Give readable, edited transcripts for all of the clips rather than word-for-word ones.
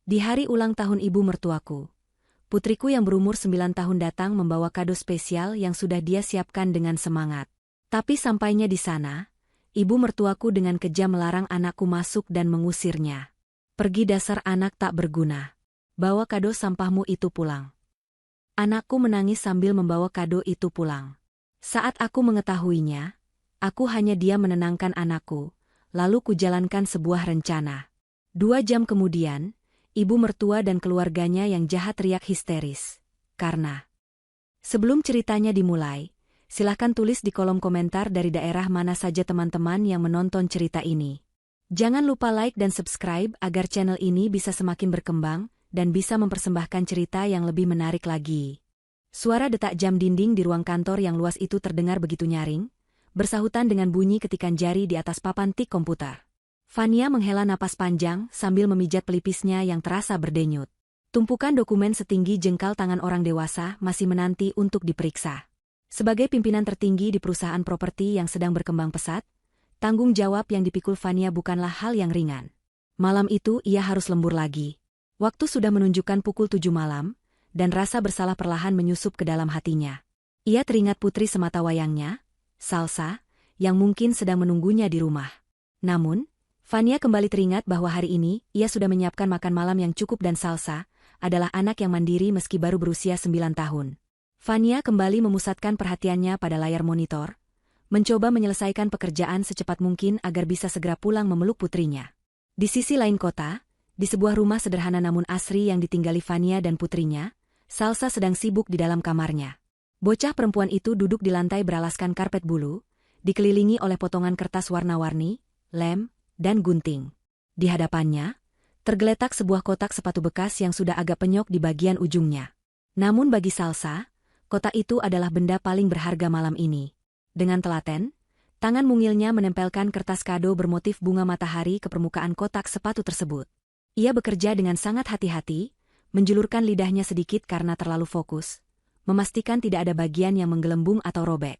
Di hari ulang tahun ibu mertuaku, putriku yang berumur 9 tahun datang membawa kado spesial yang sudah dia siapkan dengan semangat. Tapi sampainya di sana, ibu mertuaku dengan kejam melarang anakku masuk dan mengusirnya. "Pergi dasar anak tak berguna. Bawa kado sampahmu itu pulang." Anakku menangis sambil membawa kado itu pulang. Saat aku mengetahuinya, aku hanya diam menenangkan anakku, lalu kujalankan sebuah rencana. 2 jam kemudian, ibu mertua dan keluarganya yang jahat teriak histeris. Karena sebelum ceritanya dimulai, silahkan tulis di kolom komentar dari daerah mana saja teman-teman yang menonton cerita ini. Jangan lupa like dan subscribe agar channel ini bisa semakin berkembang dan bisa mempersembahkan cerita yang lebih menarik lagi. Suara detak jam dinding di ruang kantor yang luas itu terdengar begitu nyaring, bersahutan dengan bunyi ketikan jari di atas papan tik komputer. Fania menghela napas panjang sambil memijat pelipisnya yang terasa berdenyut. Tumpukan dokumen setinggi jengkal tangan orang dewasa masih menanti untuk diperiksa. Sebagai pimpinan tertinggi di perusahaan properti yang sedang berkembang pesat, tanggung jawab yang dipikul Fania bukanlah hal yang ringan. Malam itu ia harus lembur lagi. Waktu sudah menunjukkan pukul 7 malam, dan rasa bersalah perlahan menyusup ke dalam hatinya. Ia teringat putri sematawayangnya, Salsa, yang mungkin sedang menunggunya di rumah. Namun, Fania kembali teringat bahwa hari ini ia sudah menyiapkan makan malam yang cukup dan Salsa adalah anak yang mandiri meski baru berusia 9 tahun. Fania kembali memusatkan perhatiannya pada layar monitor, mencoba menyelesaikan pekerjaan secepat mungkin agar bisa segera pulang memeluk putrinya. Di sisi lain kota, di sebuah rumah sederhana namun asri yang ditinggali Fania dan putrinya, Salsa sedang sibuk di dalam kamarnya. Bocah perempuan itu duduk di lantai beralaskan karpet bulu, dikelilingi oleh potongan kertas warna-warni, lem, dan gunting. Di hadapannya, tergeletak sebuah kotak sepatu bekas yang sudah agak penyok di bagian ujungnya. Namun bagi Salsa, kotak itu adalah benda paling berharga malam ini. Dengan telaten, tangan mungilnya menempelkan kertas kado bermotif bunga matahari ke permukaan kotak sepatu tersebut. Ia bekerja dengan sangat hati-hati, menjulurkan lidahnya sedikit karena terlalu fokus, memastikan tidak ada bagian yang menggelembung atau robek.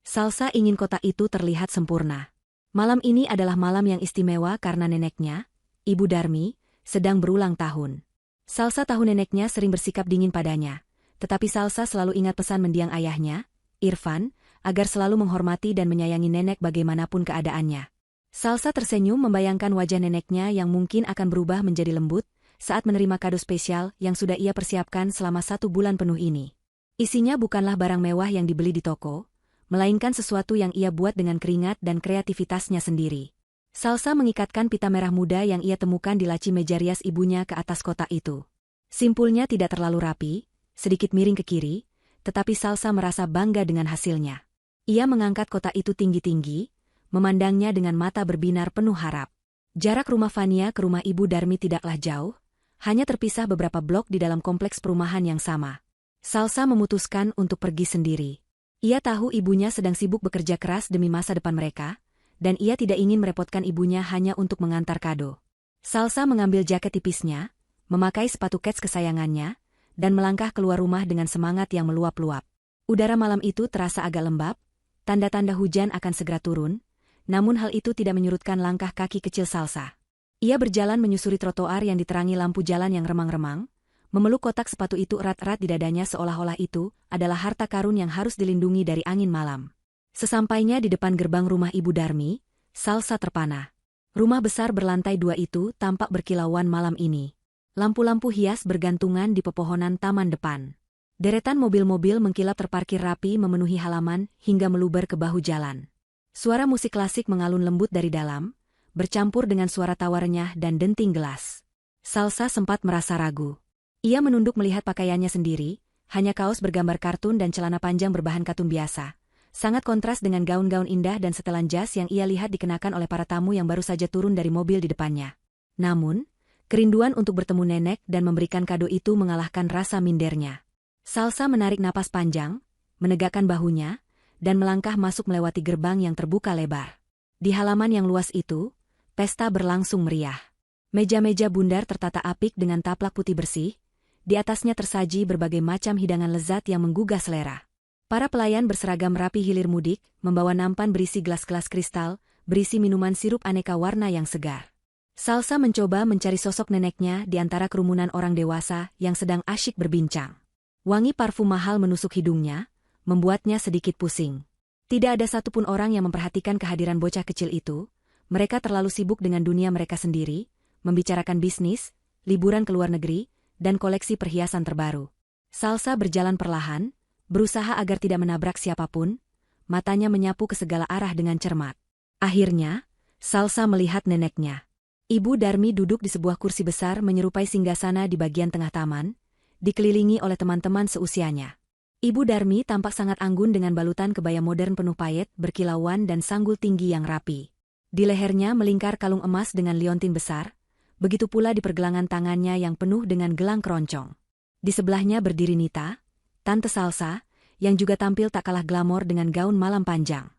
Salsa ingin kotak itu terlihat sempurna. Malam ini adalah malam yang istimewa karena neneknya, Ibu Darmi, sedang berulang tahun. Salsa tahu neneknya sering bersikap dingin padanya, tetapi Salsa selalu ingat pesan mendiang ayahnya, Irfan, agar selalu menghormati dan menyayangi nenek bagaimanapun keadaannya. Salsa tersenyum membayangkan wajah neneknya yang mungkin akan berubah menjadi lembut saat menerima kado spesial yang sudah ia persiapkan selama 1 bulan penuh ini. Isinya bukanlah barang mewah yang dibeli di toko, melainkan sesuatu yang ia buat dengan keringat dan kreativitasnya sendiri. Salsa mengikatkan pita merah muda yang ia temukan di laci meja rias ibunya ke atas kotak itu. Simpulnya tidak terlalu rapi, sedikit miring ke kiri, tetapi Salsa merasa bangga dengan hasilnya. Ia mengangkat kotak itu tinggi-tinggi, memandangnya dengan mata berbinar penuh harap. Jarak rumah Fania ke rumah Ibu Darmi tidaklah jauh, hanya terpisah beberapa blok di dalam kompleks perumahan yang sama. Salsa memutuskan untuk pergi sendiri. Ia tahu ibunya sedang sibuk bekerja keras demi masa depan mereka, dan ia tidak ingin merepotkan ibunya hanya untuk mengantar kado. Salsa mengambil jaket tipisnya, memakai sepatu kets kesayangannya, dan melangkah keluar rumah dengan semangat yang meluap-luap. Udara malam itu terasa agak lembab, tanda-tanda hujan akan segera turun, namun hal itu tidak menyurutkan langkah kaki kecil Salsa. Ia berjalan menyusuri trotoar yang diterangi lampu jalan yang remang-remang, memeluk kotak sepatu itu erat-erat di dadanya seolah-olah itu adalah harta karun yang harus dilindungi dari angin malam. Sesampainya di depan gerbang rumah Ibu Darmi, Salsa terpana. Rumah besar berlantai 2 itu tampak berkilauan malam ini. Lampu-lampu hias bergantungan di pepohonan taman depan. Deretan mobil-mobil mengkilap terparkir rapi memenuhi halaman hingga meluber ke bahu jalan. Suara musik klasik mengalun lembut dari dalam, bercampur dengan suara tawa renyah dan denting gelas. Salsa sempat merasa ragu. Ia menunduk melihat pakaiannya sendiri, hanya kaos bergambar kartun dan celana panjang berbahan katun biasa. Sangat kontras dengan gaun-gaun indah dan setelan jas yang ia lihat dikenakan oleh para tamu yang baru saja turun dari mobil di depannya. Namun, kerinduan untuk bertemu nenek dan memberikan kado itu mengalahkan rasa mindernya. Salsa menarik napas panjang, menegakkan bahunya, dan melangkah masuk melewati gerbang yang terbuka lebar. Di halaman yang luas itu, pesta berlangsung meriah. Meja-meja bundar tertata apik dengan taplak putih bersih, di atasnya tersaji berbagai macam hidangan lezat yang menggugah selera. Para pelayan berseragam rapi hilir mudik, membawa nampan berisi gelas-gelas kristal, berisi minuman sirup aneka warna yang segar. Salsa mencoba mencari sosok neneknya di antara kerumunan orang dewasa yang sedang asyik berbincang. Wangi parfum mahal menusuk hidungnya, membuatnya sedikit pusing. Tidak ada satupun orang yang memperhatikan kehadiran bocah kecil itu. Mereka terlalu sibuk dengan dunia mereka sendiri, membicarakan bisnis, liburan ke luar negeri, dan koleksi perhiasan terbaru. Salsa berjalan perlahan, berusaha agar tidak menabrak siapapun, matanya menyapu ke segala arah dengan cermat. Akhirnya, Salsa melihat neneknya. Ibu Darmi duduk di sebuah kursi besar menyerupai singgasana di bagian tengah taman, dikelilingi oleh teman-teman seusianya. Ibu Darmi tampak sangat anggun dengan balutan kebaya modern penuh payet, berkilauan dan sanggul tinggi yang rapi. Di lehernya melingkar kalung emas dengan liontin besar, begitu pula di pergelangan tangannya yang penuh dengan gelang keroncong. Di sebelahnya berdiri Nita, Tante Salsa, yang juga tampil tak kalah glamor dengan gaun malam panjang.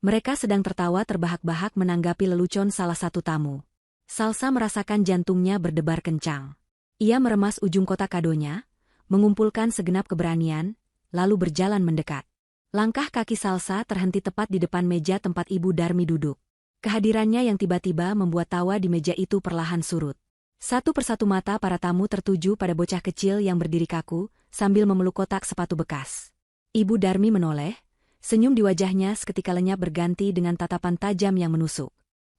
Mereka sedang tertawa terbahak-bahak menanggapi lelucon salah satu tamu. Salsa merasakan jantungnya berdebar kencang. Ia meremas ujung kotak kadonya, mengumpulkan segenap keberanian, lalu berjalan mendekat. Langkah kaki Salsa terhenti tepat di depan meja tempat Ibu Darmi duduk. Kehadirannya yang tiba-tiba membuat tawa di meja itu perlahan surut. Satu persatu mata para tamu tertuju pada bocah kecil yang berdiri kaku, sambil memeluk kotak sepatu bekas. Ibu Darmi menoleh, senyum di wajahnya seketika lenyap berganti dengan tatapan tajam yang menusuk.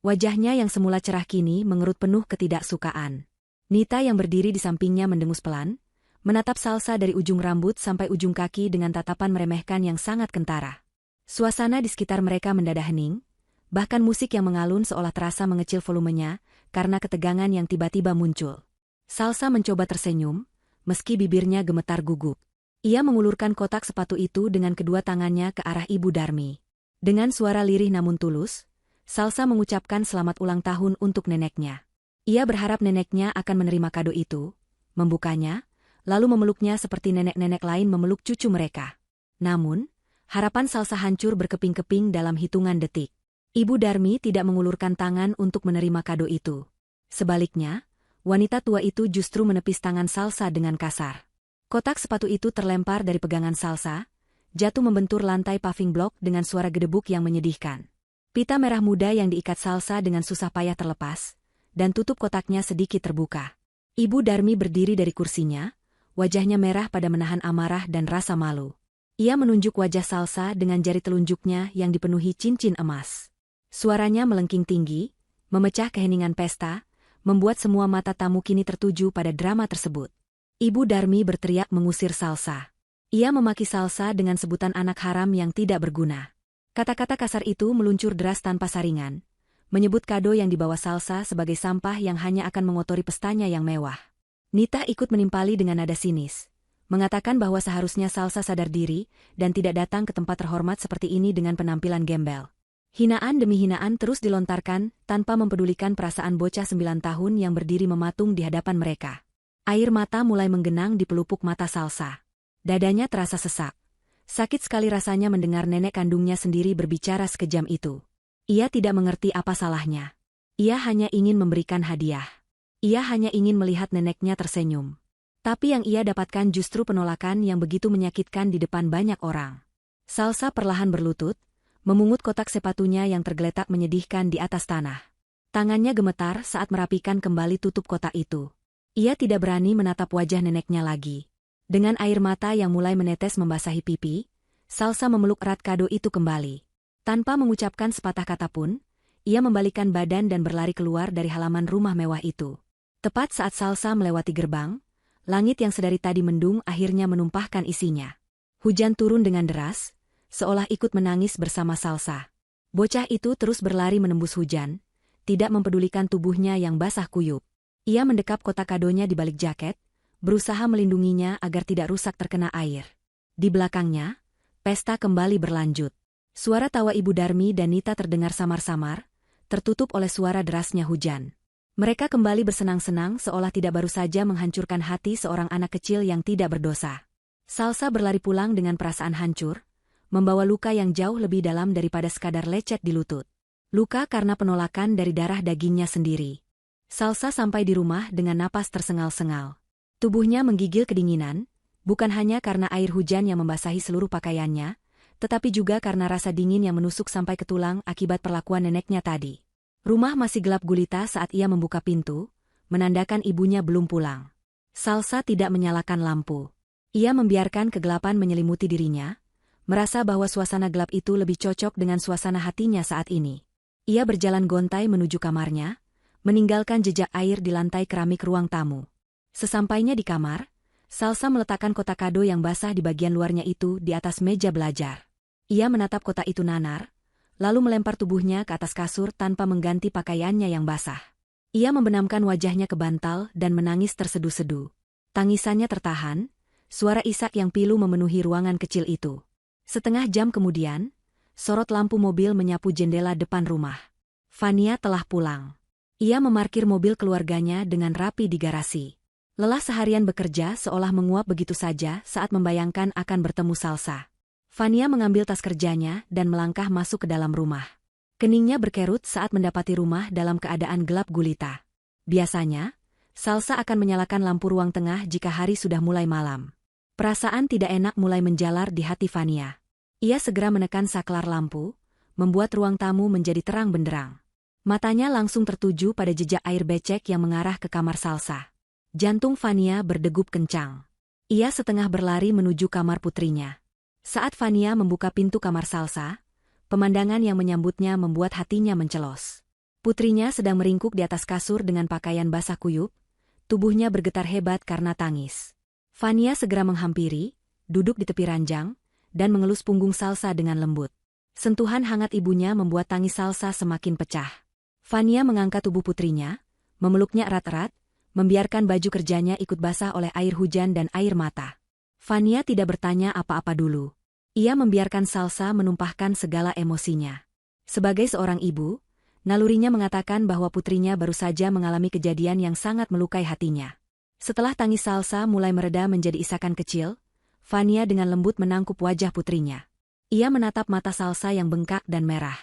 Wajahnya yang semula cerah kini mengerut penuh ketidaksukaan. Nita yang berdiri di sampingnya mendengus pelan, menatap Salsa dari ujung rambut sampai ujung kaki dengan tatapan meremehkan yang sangat kentara. Suasana di sekitar mereka mendadak hening, bahkan musik yang mengalun seolah terasa mengecil volumenya karena ketegangan yang tiba-tiba muncul. Salsa mencoba tersenyum, meski bibirnya gemetar gugup. Ia mengulurkan kotak sepatu itu dengan kedua tangannya ke arah Ibu Darmi. Dengan suara lirih namun tulus, Salsa mengucapkan selamat ulang tahun untuk neneknya. Ia berharap neneknya akan menerima kado itu, membukanya, lalu memeluknya seperti nenek-nenek lain memeluk cucu mereka. Namun, harapan Salsa hancur berkeping-keping dalam hitungan detik. Ibu Darmi tidak mengulurkan tangan untuk menerima kado itu. Sebaliknya, wanita tua itu justru menepis tangan Salsa dengan kasar. Kotak sepatu itu terlempar dari pegangan Salsa, jatuh membentur lantai paving block dengan suara gedebuk yang menyedihkan. Pita merah muda yang diikat Salsa dengan susah payah terlepas, dan tutup kotaknya sedikit terbuka. Ibu Darmi berdiri dari kursinya, wajahnya merah pada menahan amarah dan rasa malu. Ia menunjuk wajah Salsa dengan jari telunjuknya yang dipenuhi cincin emas. Suaranya melengking tinggi, memecah keheningan pesta, membuat semua mata tamu kini tertuju pada drama tersebut. Ibu Darmi berteriak mengusir Salsa. Ia memaki Salsa dengan sebutan anak haram yang tidak berguna. Kata-kata kasar itu meluncur deras tanpa saringan, menyebut kado yang dibawa Salsa sebagai sampah yang hanya akan mengotori pestanya yang mewah. Nita ikut menimpali dengan nada sinis, mengatakan bahwa seharusnya Salsa sadar diri dan tidak datang ke tempat terhormat seperti ini dengan penampilan gembel. Hinaan demi hinaan terus dilontarkan tanpa mempedulikan perasaan bocah 9 tahun yang berdiri mematung di hadapan mereka. Air mata mulai menggenang di pelupuk mata Salsa. Dadanya terasa sesak. Sakit sekali rasanya mendengar nenek kandungnya sendiri berbicara sekejam itu. Ia tidak mengerti apa salahnya. Ia hanya ingin memberikan hadiah. Ia hanya ingin melihat neneknya tersenyum. Tapi yang ia dapatkan justru penolakan yang begitu menyakitkan di depan banyak orang. Salsa perlahan berlutut, memungut kotak sepatunya yang tergeletak menyedihkan di atas tanah. Tangannya gemetar saat merapikan kembali tutup kotak itu. Ia tidak berani menatap wajah neneknya lagi. Dengan air mata yang mulai menetes membasahi pipi, Salsa memeluk erat kado itu kembali. Tanpa mengucapkan sepatah kata pun, ia membalikkan badan dan berlari keluar dari halaman rumah mewah itu. Tepat saat Salsa melewati gerbang, langit yang sedari tadi mendung akhirnya menumpahkan isinya. Hujan turun dengan deras, seolah ikut menangis bersama Salsa. Bocah itu terus berlari menembus hujan, tidak mempedulikan tubuhnya yang basah kuyup. Ia mendekap kotak kadonya di balik jaket, berusaha melindunginya agar tidak rusak terkena air. Di belakangnya, pesta kembali berlanjut. Suara tawa Ibu Darmi dan Nita terdengar samar-samar, tertutup oleh suara derasnya hujan. Mereka kembali bersenang-senang seolah tidak baru saja menghancurkan hati seorang anak kecil yang tidak berdosa. Salsa berlari pulang dengan perasaan hancur, membawa luka yang jauh lebih dalam daripada sekadar lecet di lutut. Luka karena penolakan dari darah dagingnya sendiri. Salsa sampai di rumah dengan napas tersengal-sengal. Tubuhnya menggigil kedinginan, bukan hanya karena air hujan yang membasahi seluruh pakaiannya, tetapi juga karena rasa dingin yang menusuk sampai ke tulang akibat perlakuan neneknya tadi. Rumah masih gelap gulita saat ia membuka pintu, menandakan ibunya belum pulang. Salsa tidak menyalakan lampu. Ia membiarkan kegelapan menyelimuti dirinya, merasa bahwa suasana gelap itu lebih cocok dengan suasana hatinya saat ini. Ia berjalan gontai menuju kamarnya, meninggalkan jejak air di lantai keramik ruang tamu. Sesampainya di kamar, Salsa meletakkan kotak kado yang basah di bagian luarnya itu di atas meja belajar. Ia menatap kotak itu nanar, lalu melempar tubuhnya ke atas kasur tanpa mengganti pakaiannya yang basah. Ia membenamkan wajahnya ke bantal dan menangis tersedu-sedu. Tangisannya tertahan, suara isak yang pilu memenuhi ruangan kecil itu. Setengah jam kemudian, sorot lampu mobil menyapu jendela depan rumah. Fania telah pulang. Ia memarkir mobil keluarganya dengan rapi di garasi. Lelah seharian bekerja seolah menguap begitu saja saat membayangkan akan bertemu Salsa. Fania mengambil tas kerjanya dan melangkah masuk ke dalam rumah. Keningnya berkerut saat mendapati rumah dalam keadaan gelap gulita. Biasanya, Salsa akan menyalakan lampu ruang tengah jika hari sudah mulai malam. Perasaan tidak enak mulai menjalar di hati Fania. Ia segera menekan saklar lampu, membuat ruang tamu menjadi terang benderang. Matanya langsung tertuju pada jejak air becek yang mengarah ke kamar Salsa. Jantung Fania berdegup kencang. Ia setengah berlari menuju kamar putrinya. Saat Fania membuka pintu kamar Salsa, pemandangan yang menyambutnya membuat hatinya mencelos. Putrinya sedang meringkuk di atas kasur dengan pakaian basah kuyup, tubuhnya bergetar hebat karena tangis. Fania segera menghampiri, duduk di tepi ranjang, dan mengelus punggung Salsa dengan lembut. Sentuhan hangat ibunya membuat tangis Salsa semakin pecah. Fania mengangkat tubuh putrinya, memeluknya erat-erat, membiarkan baju kerjanya ikut basah oleh air hujan dan air mata. Fania tidak bertanya apa-apa dulu. Ia membiarkan Salsa menumpahkan segala emosinya. Sebagai seorang ibu, nalurinya mengatakan bahwa putrinya baru saja mengalami kejadian yang sangat melukai hatinya. Setelah tangis Salsa mulai mereda menjadi isakan kecil, Fania dengan lembut menangkup wajah putrinya. Ia menatap mata Salsa yang bengkak dan merah.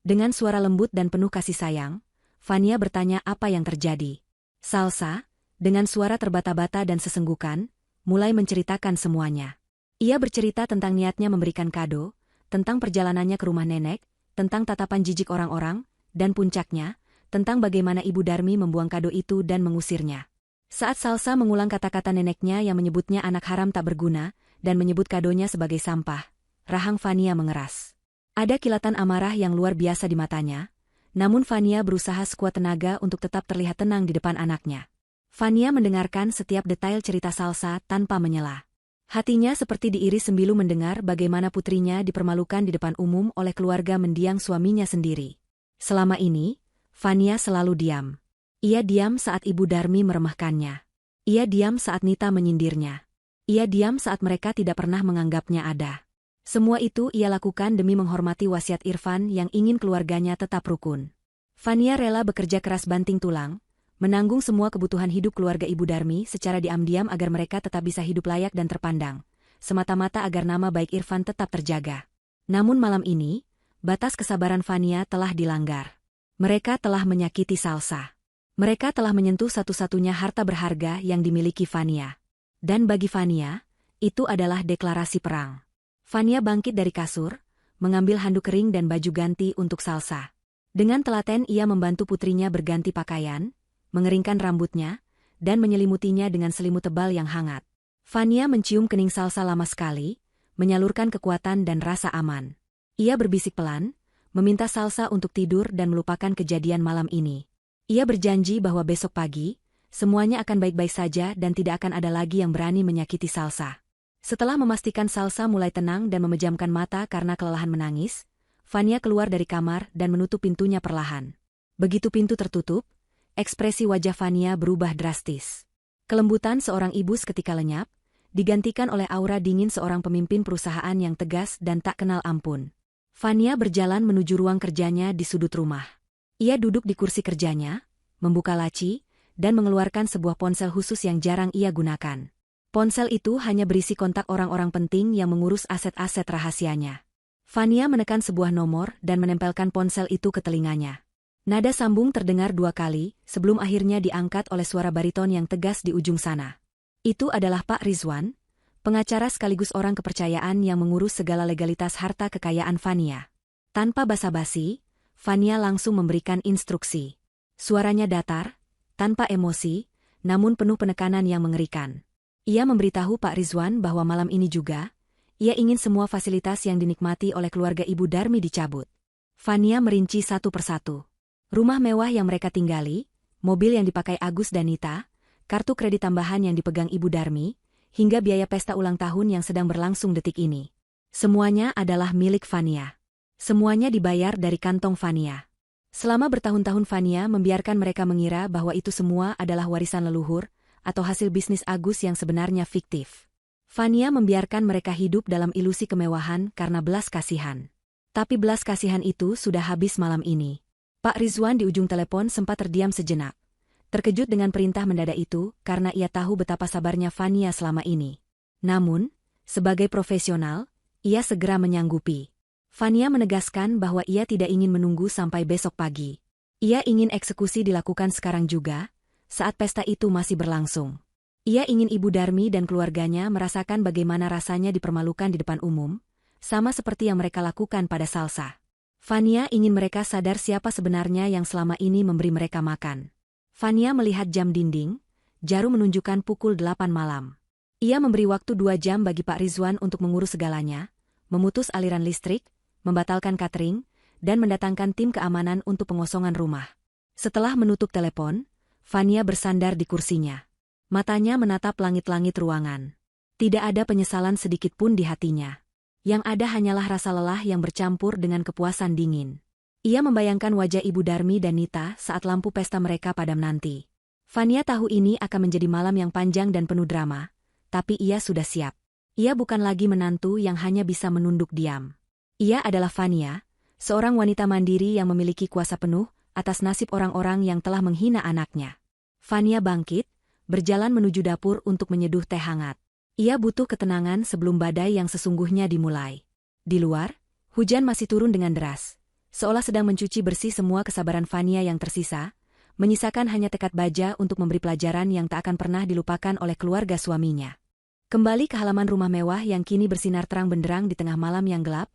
Dengan suara lembut dan penuh kasih sayang, Fania bertanya apa yang terjadi. Salsa, dengan suara terbata-bata dan sesenggukan, mulai menceritakan semuanya. Ia bercerita tentang niatnya memberikan kado, tentang perjalanannya ke rumah nenek, tentang tatapan jijik orang-orang, dan puncaknya, tentang bagaimana Ibu Darmi membuang kado itu dan mengusirnya. Saat Salsa mengulang kata-kata neneknya yang menyebutnya anak haram tak berguna, dan menyebut kadonya sebagai sampah, rahang Fania mengeras. Ada kilatan amarah yang luar biasa di matanya, namun Fania berusaha sekuat tenaga untuk tetap terlihat tenang di depan anaknya. Fania mendengarkan setiap detail cerita Salsa tanpa menyela. Hatinya seperti diiris sembilu mendengar bagaimana putrinya dipermalukan di depan umum oleh keluarga mendiang suaminya sendiri. Selama ini, Fania selalu diam. Ia diam saat Ibu Darmi meremehkannya. Ia diam saat Nita menyindirnya. Ia diam saat mereka tidak pernah menganggapnya ada. Semua itu ia lakukan demi menghormati wasiat Irfan yang ingin keluarganya tetap rukun. Fania rela bekerja keras banting tulang, menanggung semua kebutuhan hidup keluarga Ibu Darmi secara diam-diam agar mereka tetap bisa hidup layak dan terpandang, semata-mata agar nama baik Irfan tetap terjaga. Namun malam ini, batas kesabaran Fania telah dilanggar. Mereka telah menyakiti Salsa. Mereka telah menyentuh satu-satunya harta berharga yang dimiliki Fania. Dan bagi Fania, itu adalah deklarasi perang. Fania bangkit dari kasur, mengambil handuk kering dan baju ganti untuk Salsa. Dengan telaten ia membantu putrinya berganti pakaian, mengeringkan rambutnya, dan menyelimutinya dengan selimut tebal yang hangat. Fania mencium kening Salsa lama sekali, menyalurkan kekuatan dan rasa aman. Ia berbisik pelan, meminta Salsa untuk tidur dan melupakan kejadian malam ini. Ia berjanji bahwa besok pagi, semuanya akan baik-baik saja dan tidak akan ada lagi yang berani menyakiti Salsa. Setelah memastikan Salsa mulai tenang dan memejamkan mata karena kelelahan menangis, Fania keluar dari kamar dan menutup pintunya perlahan. Begitu pintu tertutup, ekspresi wajah Fania berubah drastis. Kelembutan seorang ibu seketika lenyap, digantikan oleh aura dingin seorang pemimpin perusahaan yang tegas dan tak kenal ampun. Fania berjalan menuju ruang kerjanya di sudut rumah. Ia duduk di kursi kerjanya, membuka laci, dan mengeluarkan sebuah ponsel khusus yang jarang ia gunakan. Ponsel itu hanya berisi kontak orang-orang penting yang mengurus aset-aset rahasianya. Fania menekan sebuah nomor dan menempelkan ponsel itu ke telinganya. Nada sambung terdengar 2 kali, sebelum akhirnya diangkat oleh suara bariton yang tegas di ujung sana. Itu adalah Pak Rizwan, pengacara sekaligus orang kepercayaan yang mengurus segala legalitas harta kekayaan Fania. Tanpa basa-basi, Fania langsung memberikan instruksi. Suaranya datar, tanpa emosi, namun penuh penekanan yang mengerikan. Ia memberitahu Pak Rizwan bahwa malam ini juga, ia ingin semua fasilitas yang dinikmati oleh keluarga Ibu Darmi dicabut. Fania merinci satu persatu. Rumah mewah yang mereka tinggali, mobil yang dipakai Agus dan Nita, kartu kredit tambahan yang dipegang Ibu Darmi, hingga biaya pesta ulang tahun yang sedang berlangsung detik ini. Semuanya adalah milik Fania. Semuanya dibayar dari kantong Fania. Selama bertahun-tahun Fania membiarkan mereka mengira bahwa itu semua adalah warisan leluhur, atau hasil bisnis Agus yang sebenarnya fiktif. Fania membiarkan mereka hidup dalam ilusi kemewahan karena belas kasihan. Tapi belas kasihan itu sudah habis malam ini. Pak Rizwan di ujung telepon sempat terdiam sejenak. Terkejut dengan perintah mendadak itu karena ia tahu betapa sabarnya Fania selama ini. Namun, sebagai profesional, ia segera menyanggupi. Fania menegaskan bahwa ia tidak ingin menunggu sampai besok pagi. Ia ingin eksekusi dilakukan sekarang juga, saat pesta itu masih berlangsung. Ia ingin Ibu Darmi dan keluarganya merasakan bagaimana rasanya dipermalukan di depan umum, sama seperti yang mereka lakukan pada Salsa. Fania ingin mereka sadar siapa sebenarnya yang selama ini memberi mereka makan. Fania melihat jam dinding, jarum menunjukkan pukul 8 malam. Ia memberi waktu 2 jam bagi Pak Rizwan untuk mengurus segalanya, memutus aliran listrik, membatalkan catering, dan mendatangkan tim keamanan untuk pengosongan rumah. Setelah menutup telepon, Fania bersandar di kursinya. Matanya menatap langit-langit ruangan. Tidak ada penyesalan sedikit pun di hatinya. Yang ada hanyalah rasa lelah yang bercampur dengan kepuasan dingin. Ia membayangkan wajah Ibu Darmi dan Nita saat lampu pesta mereka padam nanti. Fania tahu ini akan menjadi malam yang panjang dan penuh drama, tapi ia sudah siap. Ia bukan lagi menantu yang hanya bisa menunduk diam. Ia adalah Fania, seorang wanita mandiri yang memiliki kuasa penuh atas nasib orang-orang yang telah menghina anaknya. Fania bangkit, berjalan menuju dapur untuk menyeduh teh hangat. Ia butuh ketenangan sebelum badai yang sesungguhnya dimulai. Di luar, hujan masih turun dengan deras, seolah sedang mencuci bersih semua kesabaran Fania yang tersisa, menyisakan hanya tekad baja untuk memberi pelajaran yang tak akan pernah dilupakan oleh keluarga suaminya. Kembali ke halaman rumah mewah yang kini bersinar terang benderang di tengah malam yang gelap,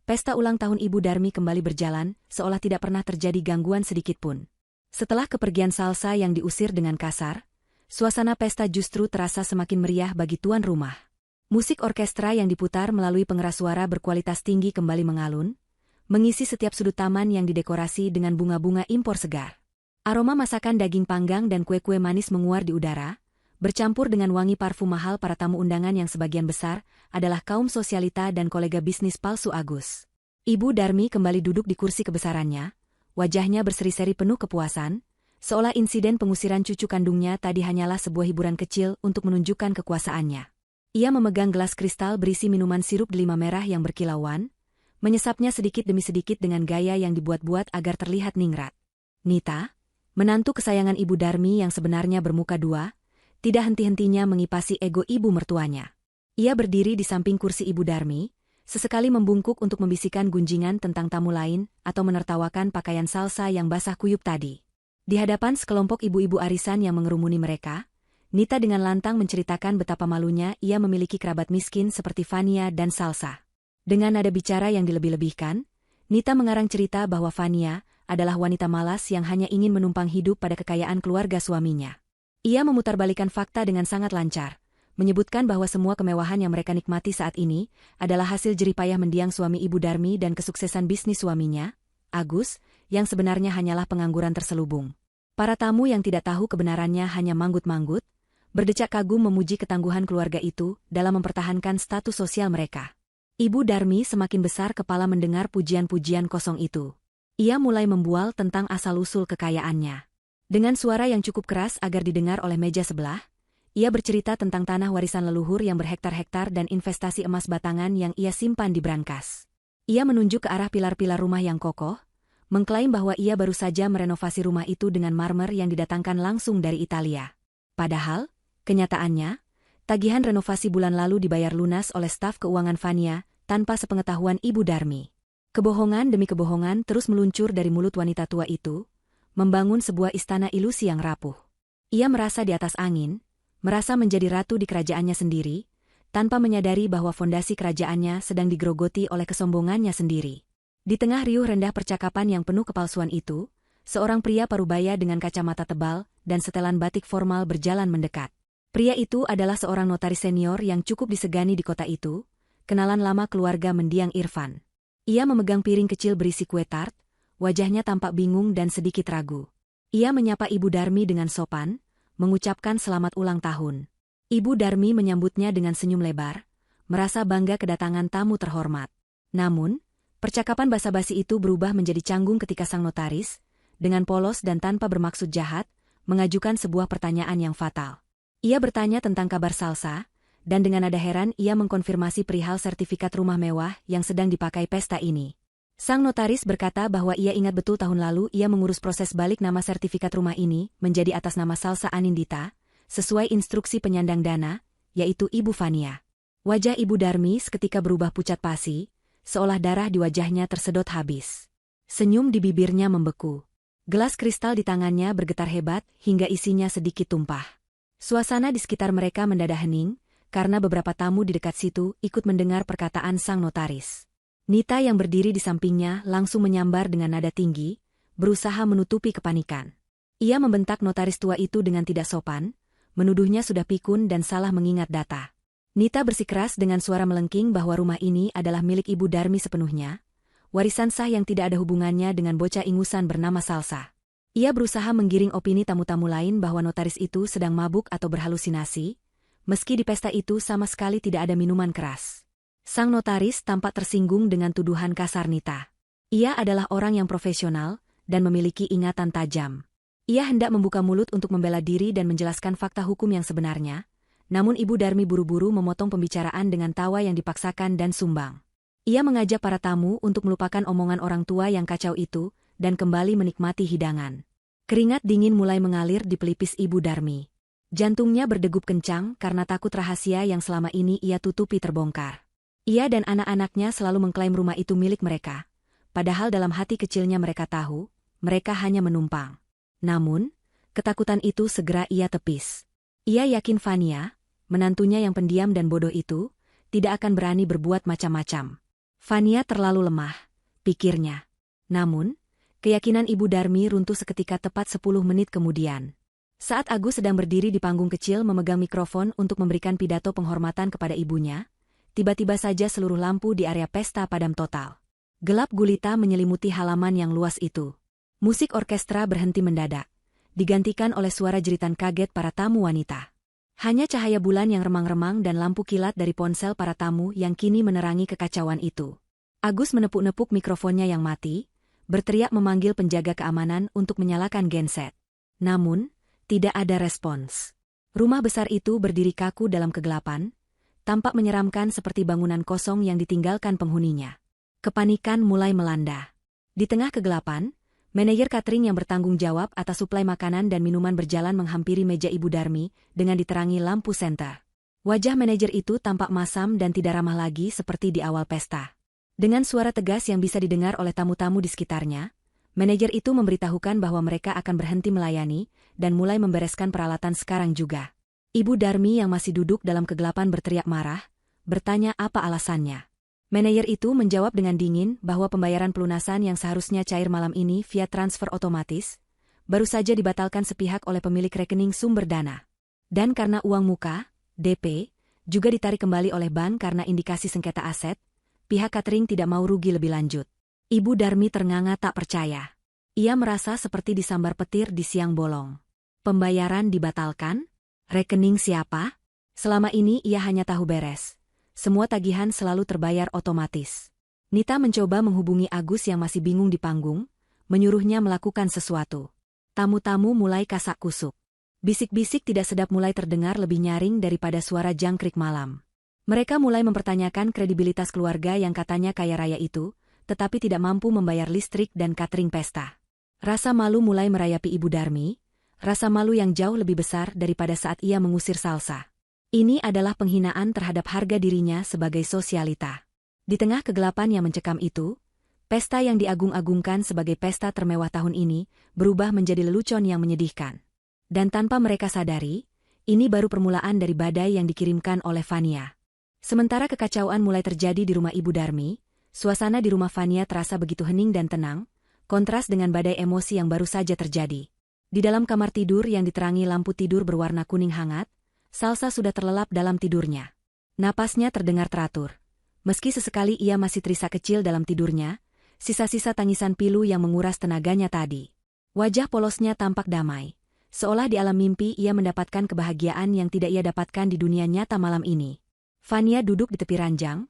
pesta ulang tahun Ibu Darmi kembali berjalan, seolah tidak pernah terjadi gangguan sedikitpun. Setelah kepergian Salsa yang diusir dengan kasar, suasana pesta justru terasa semakin meriah bagi tuan rumah. Musik orkestra yang diputar melalui pengeras suara berkualitas tinggi kembali mengalun, mengisi setiap sudut taman yang didekorasi dengan bunga-bunga impor segar. Aroma masakan daging panggang dan kue-kue manis menguar di udara, bercampur dengan wangi parfum mahal para tamu undangan yang sebagian besar adalah kaum sosialita dan kolega bisnis palsu Agus. Ibu Darmi kembali duduk di kursi kebesarannya, wajahnya berseri-seri penuh kepuasan, seolah insiden pengusiran cucu kandungnya tadi hanyalah sebuah hiburan kecil untuk menunjukkan kekuasaannya. Ia memegang gelas kristal berisi minuman sirup delima merah yang berkilauan, menyesapnya sedikit demi sedikit dengan gaya yang dibuat-buat agar terlihat ningrat. Nita, menantu kesayangan Ibu Darmi yang sebenarnya bermuka dua, tidak henti-hentinya mengipasi ego ibu mertuanya. Ia berdiri di samping kursi Ibu Darmi, sesekali membungkuk untuk membisikkan gunjingan tentang tamu lain atau menertawakan pakaian Salsa yang basah kuyup tadi. Di hadapan sekelompok ibu-ibu arisan yang mengerumuni mereka, Nita dengan lantang menceritakan betapa malunya ia memiliki kerabat miskin seperti Fania dan Salsa. Dengan nada bicara yang dilebih-lebihkan, Nita mengarang cerita bahwa Fania adalah wanita malas yang hanya ingin menumpang hidup pada kekayaan keluarga suaminya. Ia memutarbalikan fakta dengan sangat lancar, menyebutkan bahwa semua kemewahan yang mereka nikmati saat ini adalah hasil jerih payah mendiang suami Ibu Darmi dan kesuksesan bisnis suaminya, Agus, yang sebenarnya hanyalah pengangguran terselubung. Para tamu yang tidak tahu kebenarannya hanya manggut-manggut, berdecak kagum memuji ketangguhan keluarga itu dalam mempertahankan status sosial mereka. Ibu Darmi semakin besar kepala mendengar pujian-pujian kosong itu. Ia mulai membual tentang asal-usul kekayaannya. Dengan suara yang cukup keras agar didengar oleh meja sebelah, ia bercerita tentang tanah warisan leluhur yang berhektar-hektar dan investasi emas batangan yang ia simpan di brankas. Ia menunjuk ke arah pilar-pilar rumah yang kokoh, mengklaim bahwa ia baru saja merenovasi rumah itu dengan marmer yang didatangkan langsung dari Italia. Padahal, kenyataannya, tagihan renovasi bulan lalu dibayar lunas oleh staf keuangan Fania tanpa sepengetahuan Ibu Darmi. Kebohongan demi kebohongan terus meluncur dari mulut wanita tua itu, membangun sebuah istana ilusi yang rapuh. Ia merasa di atas angin, merasa menjadi ratu di kerajaannya sendiri, tanpa menyadari bahwa fondasi kerajaannya sedang digerogoti oleh kesombongannya sendiri. Di tengah riuh rendah percakapan yang penuh kepalsuan itu, seorang pria parubaya dengan kacamata tebal dan setelan batik formal berjalan mendekat. Pria itu adalah seorang notaris senior yang cukup disegani di kota itu, kenalan lama keluarga mendiang Irfan. Ia memegang piring kecil berisi kue tart, wajahnya tampak bingung dan sedikit ragu. Ia menyapa Ibu Darmi dengan sopan, mengucapkan selamat ulang tahun. Ibu Darmi menyambutnya dengan senyum lebar, merasa bangga kedatangan tamu terhormat. Namun, percakapan basa-basi itu berubah menjadi canggung ketika sang notaris, dengan polos dan tanpa bermaksud jahat, mengajukan sebuah pertanyaan yang fatal. Ia bertanya tentang kabar Salsa, dan dengan nada heran ia mengkonfirmasi perihal sertifikat rumah mewah yang sedang dipakai pesta ini. Sang notaris berkata bahwa ia ingat betul tahun lalu ia mengurus proses balik nama sertifikat rumah ini menjadi atas nama Salsa Anindita, sesuai instruksi penyandang dana, yaitu Ibu Fania. Wajah Ibu Darmi seketika berubah pucat pasi, seolah darah di wajahnya tersedot habis. Senyum di bibirnya membeku. Gelas kristal di tangannya bergetar hebat hingga isinya sedikit tumpah. Suasana di sekitar mereka mendadak hening, karena beberapa tamu di dekat situ ikut mendengar perkataan sang notaris. Nita yang berdiri di sampingnya langsung menyambar dengan nada tinggi, berusaha menutupi kepanikan. Ia membentak notaris tua itu dengan tidak sopan, menuduhnya sudah pikun dan salah mengingat data. Nita bersikeras dengan suara melengking bahwa rumah ini adalah milik Ibu Darmi sepenuhnya, warisan sah yang tidak ada hubungannya dengan bocah ingusan bernama Salsa. Ia berusaha menggiring opini tamu-tamu lain bahwa notaris itu sedang mabuk atau berhalusinasi, meski di pesta itu sama sekali tidak ada minuman keras. Sang notaris tampak tersinggung dengan tuduhan kasar Nita. Ia adalah orang yang profesional dan memiliki ingatan tajam. Ia hendak membuka mulut untuk membela diri dan menjelaskan fakta hukum yang sebenarnya, namun Ibu Darmi buru-buru memotong pembicaraan dengan tawa yang dipaksakan dan sumbang. Ia mengajak para tamu untuk melupakan omongan orang tua yang kacau itu dan kembali menikmati hidangan. Keringat dingin mulai mengalir di pelipis Ibu Darmi. Jantungnya berdegup kencang karena takut rahasia yang selama ini ia tutupi terbongkar. Ia dan anak-anaknya selalu mengklaim rumah itu milik mereka, padahal dalam hati kecilnya mereka tahu, mereka hanya menumpang. Namun, ketakutan itu segera ia tepis. Ia yakin Fania, menantunya yang pendiam dan bodoh itu, tidak akan berani berbuat macam-macam. Fania terlalu lemah, pikirnya. Namun, keyakinan Ibu Darmi runtuh seketika tepat 10 menit kemudian. Saat Agus sedang berdiri di panggung kecil memegang mikrofon untuk memberikan pidato penghormatan kepada ibunya, tiba-tiba saja seluruh lampu di area pesta padam total. Gelap gulita menyelimuti halaman yang luas itu. Musik orkestra berhenti mendadak, digantikan oleh suara jeritan kaget para tamu wanita. Hanya cahaya bulan yang remang-remang dan lampu kilat dari ponsel para tamu yang kini menerangi kekacauan itu. Agus menepuk-nepuk mikrofonnya yang mati, berteriak memanggil penjaga keamanan untuk menyalakan genset. Namun, tidak ada respons. Rumah besar itu berdiri kaku dalam kegelapan, tampak menyeramkan seperti bangunan kosong yang ditinggalkan penghuninya. Kepanikan mulai melanda. Di tengah kegelapan, manajer catering yang bertanggung jawab atas suplai makanan dan minuman berjalan menghampiri meja Ibu Darmi dengan diterangi lampu senter. Wajah manajer itu tampak masam dan tidak ramah lagi seperti di awal pesta. Dengan suara tegas yang bisa didengar oleh tamu-tamu di sekitarnya, manajer itu memberitahukan bahwa mereka akan berhenti melayani dan mulai membereskan peralatan sekarang juga. Ibu Darmi yang masih duduk dalam kegelapan berteriak marah, bertanya apa alasannya. Manajer itu menjawab dengan dingin bahwa pembayaran pelunasan yang seharusnya cair malam ini via transfer otomatis, baru saja dibatalkan sepihak oleh pemilik rekening sumber dana. Dan karena uang muka, DP, juga ditarik kembali oleh bank karena indikasi sengketa aset, pihak catering tidak mau rugi lebih lanjut. Ibu Darmi ternganga tak percaya. Ia merasa seperti disambar petir di siang bolong. Pembayaran dibatalkan? Rekening siapa? Selama ini ia hanya tahu beres. Semua tagihan selalu terbayar otomatis. Nita mencoba menghubungi Agus yang masih bingung di panggung, menyuruhnya melakukan sesuatu. Tamu-tamu mulai kasak kusuk. Bisik-bisik tidak sedap mulai terdengar lebih nyaring daripada suara jangkrik malam. Mereka mulai mempertanyakan kredibilitas keluarga yang katanya kaya raya itu, tetapi tidak mampu membayar listrik dan catering pesta. Rasa malu mulai merayapi Ibu Darmi, rasa malu yang jauh lebih besar daripada saat ia mengusir Salsa. Ini adalah penghinaan terhadap harga dirinya sebagai sosialita. Di tengah kegelapan yang mencekam itu, pesta yang diagung-agungkan sebagai pesta termewah tahun ini berubah menjadi lelucon yang menyedihkan. Dan tanpa mereka sadari, ini baru permulaan dari badai yang dikirimkan oleh Fania. Sementara kekacauan mulai terjadi di rumah Ibu Darmi, Suasana di rumah Fania terasa begitu hening dan tenang, kontras dengan badai emosi yang baru saja terjadi. Di dalam kamar tidur yang diterangi lampu tidur berwarna kuning hangat, Salsa sudah terlelap dalam tidurnya. Napasnya terdengar teratur. Meski sesekali ia masih terisak kecil dalam tidurnya, sisa-sisa tangisan pilu yang menguras tenaganya tadi. Wajah polosnya tampak damai. Seolah di alam mimpi ia mendapatkan kebahagiaan yang tidak ia dapatkan di dunia nyata malam ini. Fania duduk di tepi ranjang,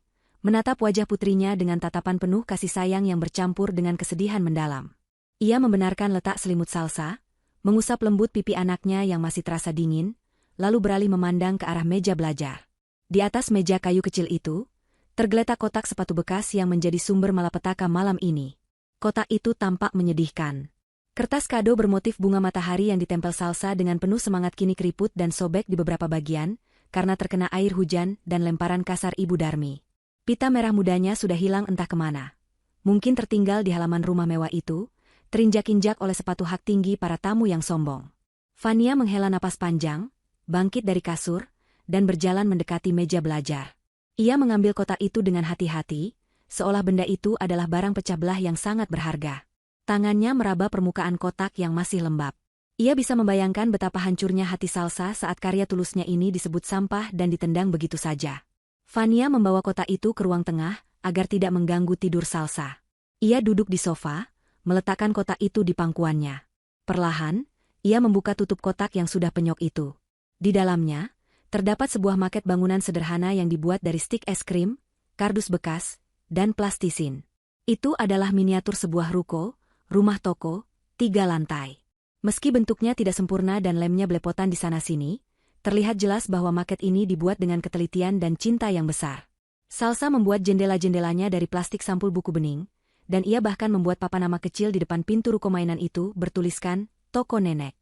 menatap wajah putrinya dengan tatapan penuh kasih sayang yang bercampur dengan kesedihan mendalam. Ia membenarkan letak selimut Salsa, mengusap lembut pipi anaknya yang masih terasa dingin, lalu beralih memandang ke arah meja belajar. Di atas meja kayu kecil itu, tergeletak kotak sepatu bekas yang menjadi sumber malapetaka malam ini. Kotak itu tampak menyedihkan. Kertas kado bermotif bunga matahari yang ditempel Salsa dengan penuh semangat kini keriput dan sobek di beberapa bagian, karena terkena air hujan dan lemparan kasar Ibu Darmi. Pita merah mudanya sudah hilang entah kemana. Mungkin tertinggal di halaman rumah mewah itu, terinjak-injak oleh sepatu hak tinggi para tamu yang sombong. Fania menghela napas panjang, bangkit dari kasur, dan berjalan mendekati meja belajar. Ia mengambil kotak itu dengan hati-hati, seolah benda itu adalah barang pecah belah yang sangat berharga. Tangannya meraba permukaan kotak yang masih lembab. Ia bisa membayangkan betapa hancurnya hati Salsa saat karya tulusnya ini disebut sampah dan ditendang begitu saja. Fania membawa kotak itu ke ruang tengah agar tidak mengganggu tidur Salsa. Ia duduk di sofa, meletakkan kotak itu di pangkuannya. Perlahan, ia membuka tutup kotak yang sudah penyok itu. Di dalamnya, terdapat sebuah maket bangunan sederhana yang dibuat dari stik es krim, kardus bekas, dan plastisin. Itu adalah miniatur sebuah ruko, rumah toko, 3 lantai. Meski bentuknya tidak sempurna dan lemnya belepotan di sana-sini, terlihat jelas bahwa maket ini dibuat dengan ketelitian dan cinta yang besar. Salsa membuat jendela-jendelanya dari plastik sampul buku bening, dan ia bahkan membuat papan nama kecil di depan pintu ruko mainan itu bertuliskan, Toko Nenek.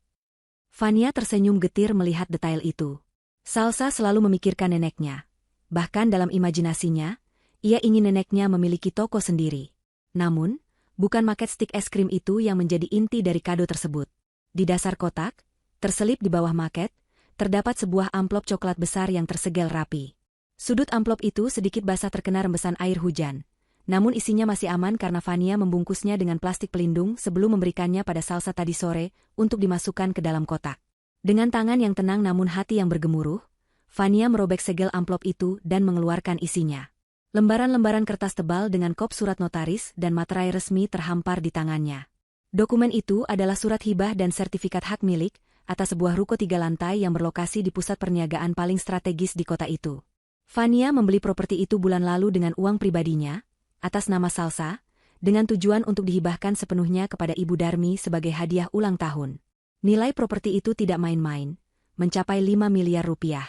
Fania tersenyum getir melihat detail itu. Salsa selalu memikirkan neneknya. Bahkan dalam imajinasinya, ia ingin neneknya memiliki toko sendiri. Namun, bukan maket stik es krim itu yang menjadi inti dari kado tersebut. Di dasar kotak, terselip di bawah maket, terdapat sebuah amplop coklat besar yang tersegel rapi. Sudut amplop itu sedikit basah terkena rembesan air hujan. Namun isinya masih aman karena Fania membungkusnya dengan plastik pelindung sebelum memberikannya pada Salsa tadi sore untuk dimasukkan ke dalam kotak. Dengan tangan yang tenang namun hati yang bergemuruh, Fania merobek segel amplop itu dan mengeluarkan isinya. Lembaran-lembaran kertas tebal dengan kop surat notaris dan materai resmi terhampar di tangannya. Dokumen itu adalah surat hibah dan sertifikat hak milik atas sebuah ruko 3 lantai yang berlokasi di pusat perniagaan paling strategis di kota itu. Fania membeli properti itu bulan lalu dengan uang pribadinya, atas nama Salsa, dengan tujuan untuk dihibahkan sepenuhnya kepada Ibu Darmi sebagai hadiah ulang tahun. Nilai properti itu tidak main-main, mencapai 5 miliar rupiah.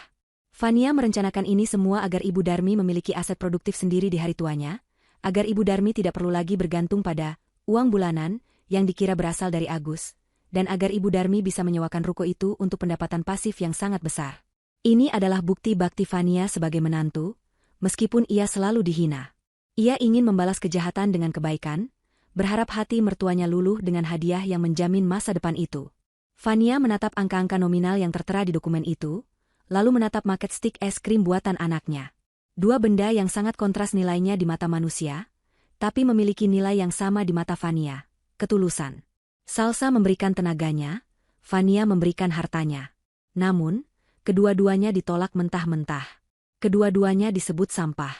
Fania merencanakan ini semua agar Ibu Darmi memiliki aset produktif sendiri di hari tuanya, agar Ibu Darmi tidak perlu lagi bergantung pada uang bulanan yang dikira berasal dari Agus, dan agar Ibu Darmi bisa menyewakan ruko itu untuk pendapatan pasif yang sangat besar. Ini adalah bukti bakti Fania sebagai menantu, meskipun ia selalu dihina. Ia ingin membalas kejahatan dengan kebaikan, berharap hati mertuanya luluh dengan hadiah yang menjamin masa depan itu. Fania menatap angka-angka nominal yang tertera di dokumen itu, lalu menatap maket stik es krim buatan anaknya. 2 benda yang sangat kontras nilainya di mata manusia, tapi memiliki nilai yang sama di mata Fania, ketulusan. Salsa memberikan tenaganya, Fania memberikan hartanya. Namun, kedua-duanya ditolak mentah-mentah. Kedua-duanya disebut sampah.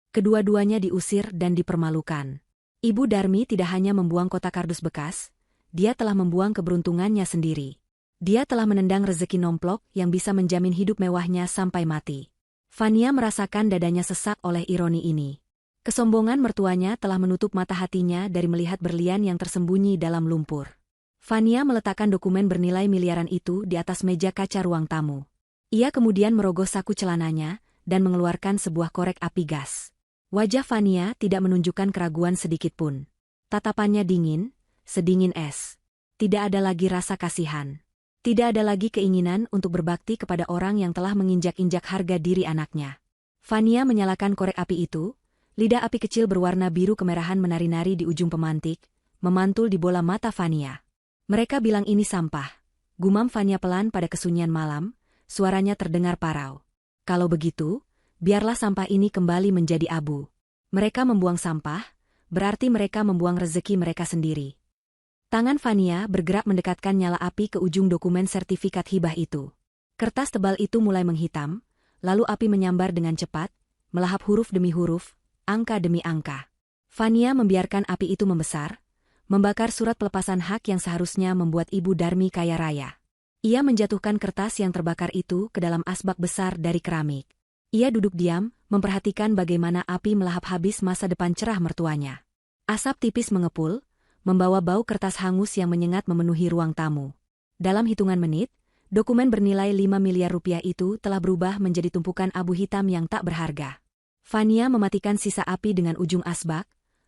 Kedua-duanya diusir dan dipermalukan. Ibu Darmi tidak hanya membuang kotak kardus bekas, dia telah membuang keberuntungannya sendiri. Dia telah menendang rezeki nomplok yang bisa menjamin hidup mewahnya sampai mati. Fania merasakan dadanya sesak oleh ironi ini. Kesombongan mertuanya telah menutup mata hatinya dari melihat berlian yang tersembunyi dalam lumpur. Fania meletakkan dokumen bernilai miliaran itu di atas meja kaca ruang tamu. Ia kemudian merogoh saku celananya dan mengeluarkan sebuah korek api gas. Wajah Fania tidak menunjukkan keraguan sedikitpun. Tatapannya dingin, sedingin es. Tidak ada lagi rasa kasihan. Tidak ada lagi keinginan untuk berbakti kepada orang yang telah menginjak-injak harga diri anaknya. Fania menyalakan korek api itu, lidah api kecil berwarna biru kemerahan menari-nari di ujung pemantik, memantul di bola mata Fania. Mereka bilang ini sampah. Gumam Fania pelan pada kesunyian malam, suaranya terdengar parau. Kalau begitu, biarlah sampah ini kembali menjadi abu. Mereka membuang sampah, berarti mereka membuang rezeki mereka sendiri. Tangan Fania bergerak mendekatkan nyala api ke ujung dokumen sertifikat hibah itu. Kertas tebal itu mulai menghitam, lalu api menyambar dengan cepat, melahap huruf demi huruf, angka demi angka. Fania membiarkan api itu membesar, membakar surat pelepasan hak yang seharusnya membuat Ibu Darmi kaya raya. Ia menjatuhkan kertas yang terbakar itu ke dalam asbak besar dari keramik. Ia duduk diam, memperhatikan bagaimana api melahap habis masa depan cerah mertuanya. Asap tipis mengepul, membawa bau kertas hangus yang menyengat memenuhi ruang tamu. Dalam hitungan menit, dokumen bernilai 5 miliar rupiah itu telah berubah menjadi tumpukan abu hitam yang tak berharga. Fania mematikan sisa api dengan ujung asbak,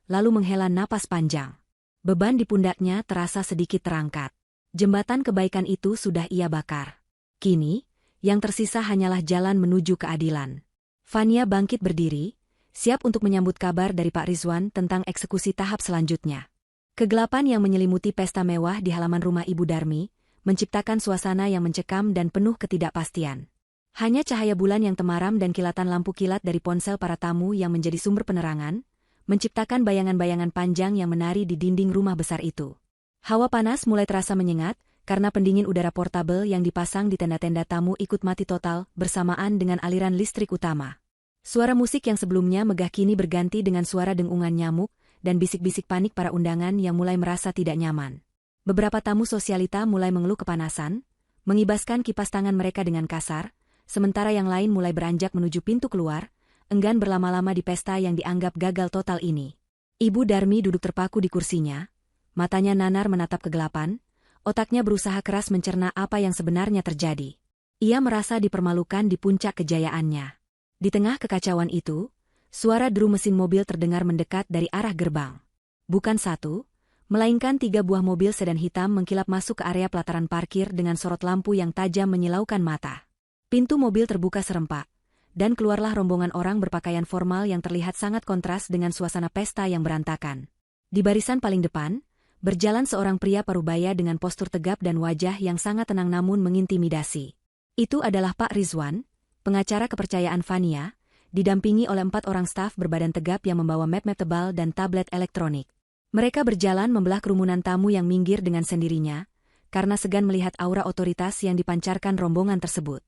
lalu menghela napas panjang. Beban di pundaknya terasa sedikit terangkat. Jembatan kebaikan itu sudah ia bakar. Kini, yang tersisa hanyalah jalan menuju keadilan. Fania bangkit berdiri, siap untuk menyambut kabar dari Pak Rizwan tentang eksekusi tahap selanjutnya. Kegelapan yang menyelimuti pesta mewah di halaman rumah Ibu Darmi, menciptakan suasana yang mencekam dan penuh ketidakpastian. Hanya cahaya bulan yang temaram dan kilatan lampu kilat dari ponsel para tamu yang menjadi sumber penerangan, menciptakan bayangan-bayangan panjang yang menari di dinding rumah besar itu. Hawa panas mulai terasa menyengat, karena pendingin udara portabel yang dipasang di tenda-tenda tamu ikut mati total bersamaan dengan aliran listrik utama. Suara musik yang sebelumnya megah kini berganti dengan suara dengungan nyamuk dan bisik-bisik panik para undangan yang mulai merasa tidak nyaman. Beberapa tamu sosialita mulai mengeluh kepanasan, mengibaskan kipas tangan mereka dengan kasar, sementara yang lain mulai beranjak menuju pintu keluar, enggan berlama-lama di pesta yang dianggap gagal total ini. Ibu Darmi duduk terpaku di kursinya, matanya nanar menatap kegelapan, otaknya berusaha keras mencerna apa yang sebenarnya terjadi. Ia merasa dipermalukan di puncak kejayaannya. Di tengah kekacauan itu, suara deru mesin mobil terdengar mendekat dari arah gerbang. Bukan satu, melainkan 3 buah mobil sedan hitam mengkilap masuk ke area pelataran parkir dengan sorot lampu yang tajam menyilaukan mata. Pintu mobil terbuka serempak, dan keluarlah rombongan orang berpakaian formal yang terlihat sangat kontras dengan suasana pesta yang berantakan. Di barisan paling depan, berjalan seorang pria parubaya dengan postur tegap dan wajah yang sangat tenang namun mengintimidasi. Itu adalah Pak Rizwan, pengacara kepercayaan Fania, didampingi oleh 4 orang staf berbadan tegap yang membawa map-map tebal dan tablet elektronik. Mereka berjalan membelah kerumunan tamu yang minggir dengan sendirinya, karena segan melihat aura otoritas yang dipancarkan rombongan tersebut.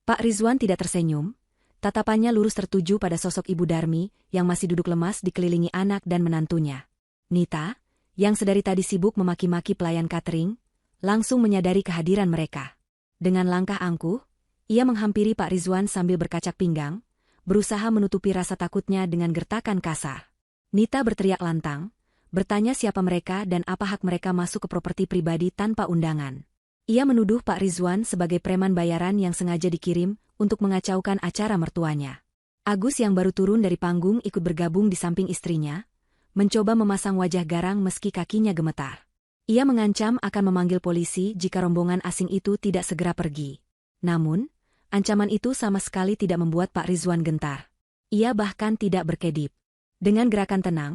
Pak Rizwan tidak tersenyum, tatapannya lurus tertuju pada sosok Ibu Darmi yang masih duduk lemas dikelilingi anak dan menantunya. Nita, yang sedari tadi sibuk memaki-maki pelayan catering, langsung menyadari kehadiran mereka. Dengan langkah angkuh, ia menghampiri Pak Rizwan sambil berkacak pinggang, berusaha menutupi rasa takutnya dengan gertakan kasar. Nita berteriak lantang, bertanya siapa mereka dan apa hak mereka masuk ke properti pribadi tanpa undangan. Ia menuduh Pak Rizwan sebagai preman bayaran yang sengaja dikirim untuk mengacaukan acara mertuanya. Agus yang baru turun dari panggung ikut bergabung di samping istrinya, mencoba memasang wajah garang meski kakinya gemetar. Ia mengancam akan memanggil polisi jika rombongan asing itu tidak segera pergi. Namun, ancaman itu sama sekali tidak membuat Pak Rizwan gentar. Ia bahkan tidak berkedip. Dengan gerakan tenang,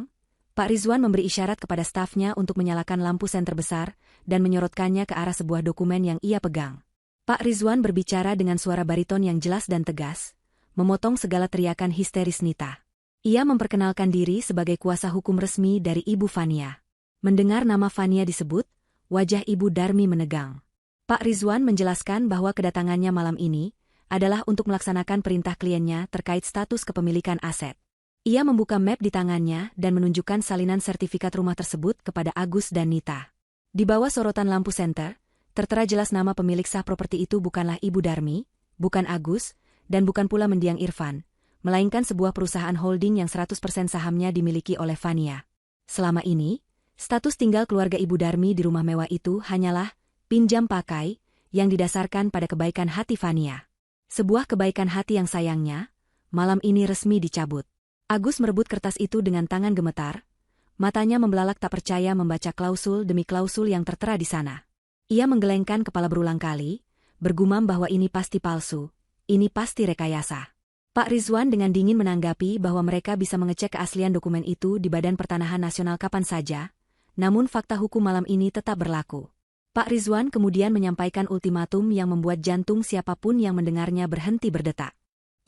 Pak Rizwan memberi isyarat kepada stafnya untuk menyalakan lampu senter besar dan menyorotkannya ke arah sebuah dokumen yang ia pegang. Pak Rizwan berbicara dengan suara bariton yang jelas dan tegas, memotong segala teriakan histeris Nita. Ia memperkenalkan diri sebagai kuasa hukum resmi dari Ibu Fania. Mendengar nama Fania disebut, wajah Ibu Darmi menegang. Pak Rizwan menjelaskan bahwa kedatangannya malam ini adalah untuk melaksanakan perintah kliennya terkait status kepemilikan aset. Ia membuka map di tangannya dan menunjukkan salinan sertifikat rumah tersebut kepada Agus dan Nita. Di bawah sorotan lampu senter, tertera jelas nama pemilik sah properti itu bukanlah Ibu Darmi, bukan Agus, dan bukan pula mendiang Irfan, melainkan sebuah perusahaan holding yang 100% sahamnya dimiliki oleh Fania. Selama ini, status tinggal keluarga Ibu Darmi di rumah mewah itu hanyalah pinjam pakai yang didasarkan pada kebaikan hati Fania. Sebuah kebaikan hati yang sayangnya, malam ini resmi dicabut. Agus merebut kertas itu dengan tangan gemetar, matanya membelalak tak percaya membaca klausul demi klausul yang tertera di sana. Ia menggelengkan kepala berulang kali, bergumam bahwa ini pasti palsu, ini pasti rekayasa. Pak Rizwan dengan dingin menanggapi bahwa mereka bisa mengecek keaslian dokumen itu di Badan Pertanahan Nasional kapan saja, namun fakta hukum malam ini tetap berlaku. Pak Rizwan kemudian menyampaikan ultimatum yang membuat jantung siapapun yang mendengarnya berhenti berdetak.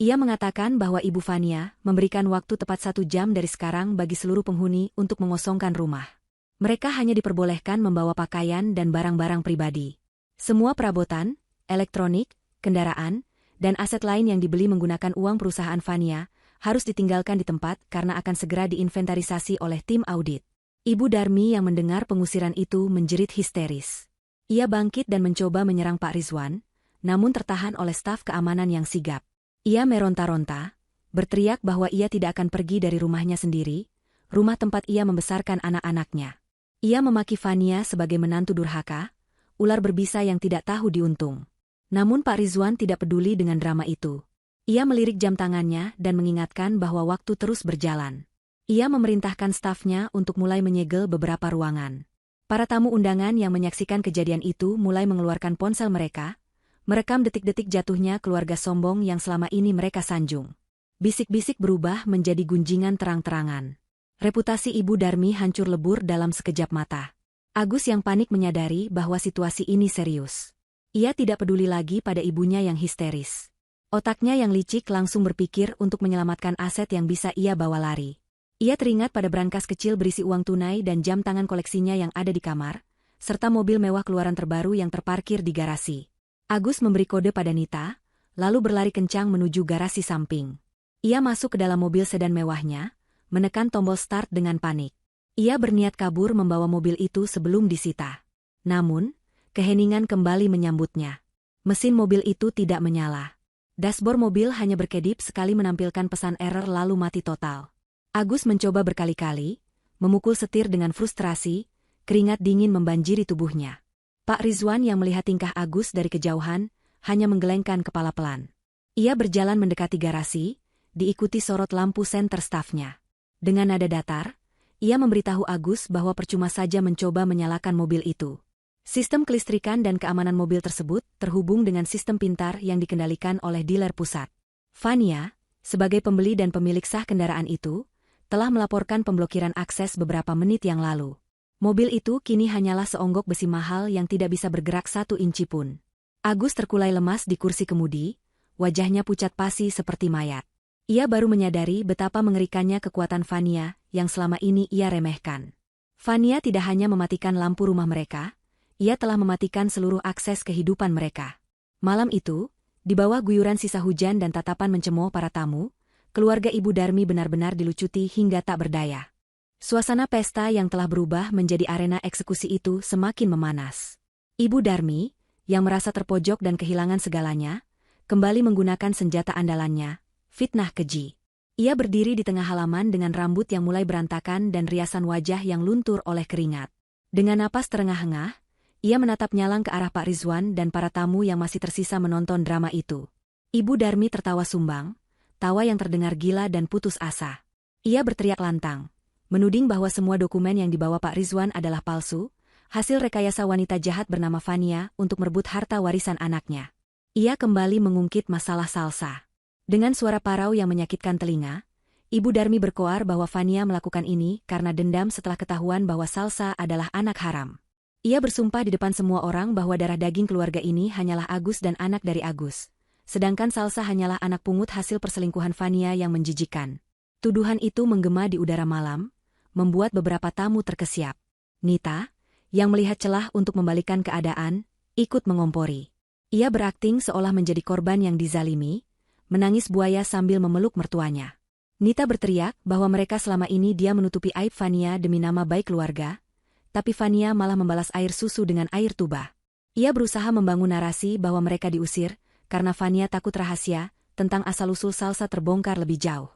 Ia mengatakan bahwa Ibu Fania memberikan waktu tepat 1 jam dari sekarang bagi seluruh penghuni untuk mengosongkan rumah. Mereka hanya diperbolehkan membawa pakaian dan barang-barang pribadi. Semua perabotan, elektronik, kendaraan, dan aset lain yang dibeli menggunakan uang perusahaan Fania harus ditinggalkan di tempat karena akan segera diinventarisasi oleh tim audit. Ibu Darmi yang mendengar pengusiran itu menjerit histeris. Ia bangkit dan mencoba menyerang Pak Rizwan, namun tertahan oleh staf keamanan yang sigap. Ia meronta-ronta, berteriak bahwa ia tidak akan pergi dari rumahnya sendiri, rumah tempat ia membesarkan anak-anaknya. Ia memaki Fania sebagai menantu durhaka, ular berbisa yang tidak tahu diuntung. Namun Pak Rizwan tidak peduli dengan drama itu. Ia melirik jam tangannya dan mengingatkan bahwa waktu terus berjalan. Ia memerintahkan stafnya untuk mulai menyegel beberapa ruangan. Para tamu undangan yang menyaksikan kejadian itu mulai mengeluarkan ponsel mereka, merekam detik-detik jatuhnya keluarga sombong yang selama ini mereka sanjung. Bisik-bisik berubah menjadi gunjingan terang-terangan. Reputasi Ibu Darmi hancur lebur dalam sekejap mata. Agus yang panik menyadari bahwa situasi ini serius. Ia tidak peduli lagi pada ibunya yang histeris. Otaknya yang licik langsung berpikir untuk menyelamatkan aset yang bisa ia bawa lari. Ia teringat pada brankas kecil berisi uang tunai dan jam tangan koleksinya yang ada di kamar, serta mobil mewah keluaran terbaru yang terparkir di garasi. Agus memberi kode pada Nita, lalu berlari kencang menuju garasi samping. Ia masuk ke dalam mobil sedan mewahnya, menekan tombol start dengan panik. Ia berniat kabur membawa mobil itu sebelum disita. Namun, keheningan kembali menyambutnya. Mesin mobil itu tidak menyala. Dashboard mobil hanya berkedip sekali menampilkan pesan error lalu mati total. Agus mencoba berkali-kali, memukul setir dengan frustrasi, keringat dingin membanjiri tubuhnya. Pak Rizwan yang melihat tingkah Agus dari kejauhan, hanya menggelengkan kepala pelan. Ia berjalan mendekati garasi, diikuti sorot lampu senter stafnya. Dengan nada datar, ia memberitahu Agus bahwa percuma saja mencoba menyalakan mobil itu. Sistem kelistrikan dan keamanan mobil tersebut terhubung dengan sistem pintar yang dikendalikan oleh dealer pusat. Fania, sebagai pembeli dan pemilik sah kendaraan itu, telah melaporkan pemblokiran akses beberapa menit yang lalu. Mobil itu kini hanyalah seonggok besi mahal yang tidak bisa bergerak 1 inci pun. Agus terkulai lemas di kursi kemudi, wajahnya pucat pasi seperti mayat. Ia baru menyadari betapa mengerikannya kekuatan Fania yang selama ini ia remehkan. Fania tidak hanya mematikan lampu rumah mereka, ia telah mematikan seluruh akses kehidupan mereka. Malam itu, di bawah guyuran sisa hujan dan tatapan mencemooh para tamu, keluarga Ibu Darmi benar-benar dilucuti hingga tak berdaya. Suasana pesta yang telah berubah menjadi arena eksekusi itu semakin memanas. Ibu Darmi, yang merasa terpojok dan kehilangan segalanya, kembali menggunakan senjata andalannya, fitnah keji. Ia berdiri di tengah halaman dengan rambut yang mulai berantakan dan riasan wajah yang luntur oleh keringat. Dengan napas terengah-engah, ia menatap nyalang ke arah Pak Rizwan dan para tamu yang masih tersisa menonton drama itu. Ibu Darmi tertawa sumbang, tawa yang terdengar gila dan putus asa. Ia berteriak lantang, menuding bahwa semua dokumen yang dibawa Pak Rizwan adalah palsu, hasil rekayasa wanita jahat bernama Fania untuk merebut harta warisan anaknya. Ia kembali mengungkit masalah Salsa. Dengan suara parau yang menyakitkan telinga, Ibu Darmi berkoar bahwa Fania melakukan ini karena dendam setelah ketahuan bahwa Salsa adalah anak haram. Ia bersumpah di depan semua orang bahwa darah daging keluarga ini hanyalah Agus dan anak dari Agus, sedangkan Salsa hanyalah anak pungut hasil perselingkuhan Fania yang menjijikan. Tuduhan itu menggema di udara malam, membuat beberapa tamu terkesiap. Nita, yang melihat celah untuk membalikkan keadaan, ikut mengompori. Ia berakting seolah menjadi korban yang dizalimi, menangis buaya sambil memeluk mertuanya. Nita berteriak bahwa mereka selama ini dia menutupi aib Fania demi nama baik keluarga, tapi Fania malah membalas air susu dengan air tuba. Ia berusaha membangun narasi bahwa mereka diusir, karena Fania takut rahasia tentang asal-usul Salsa terbongkar lebih jauh.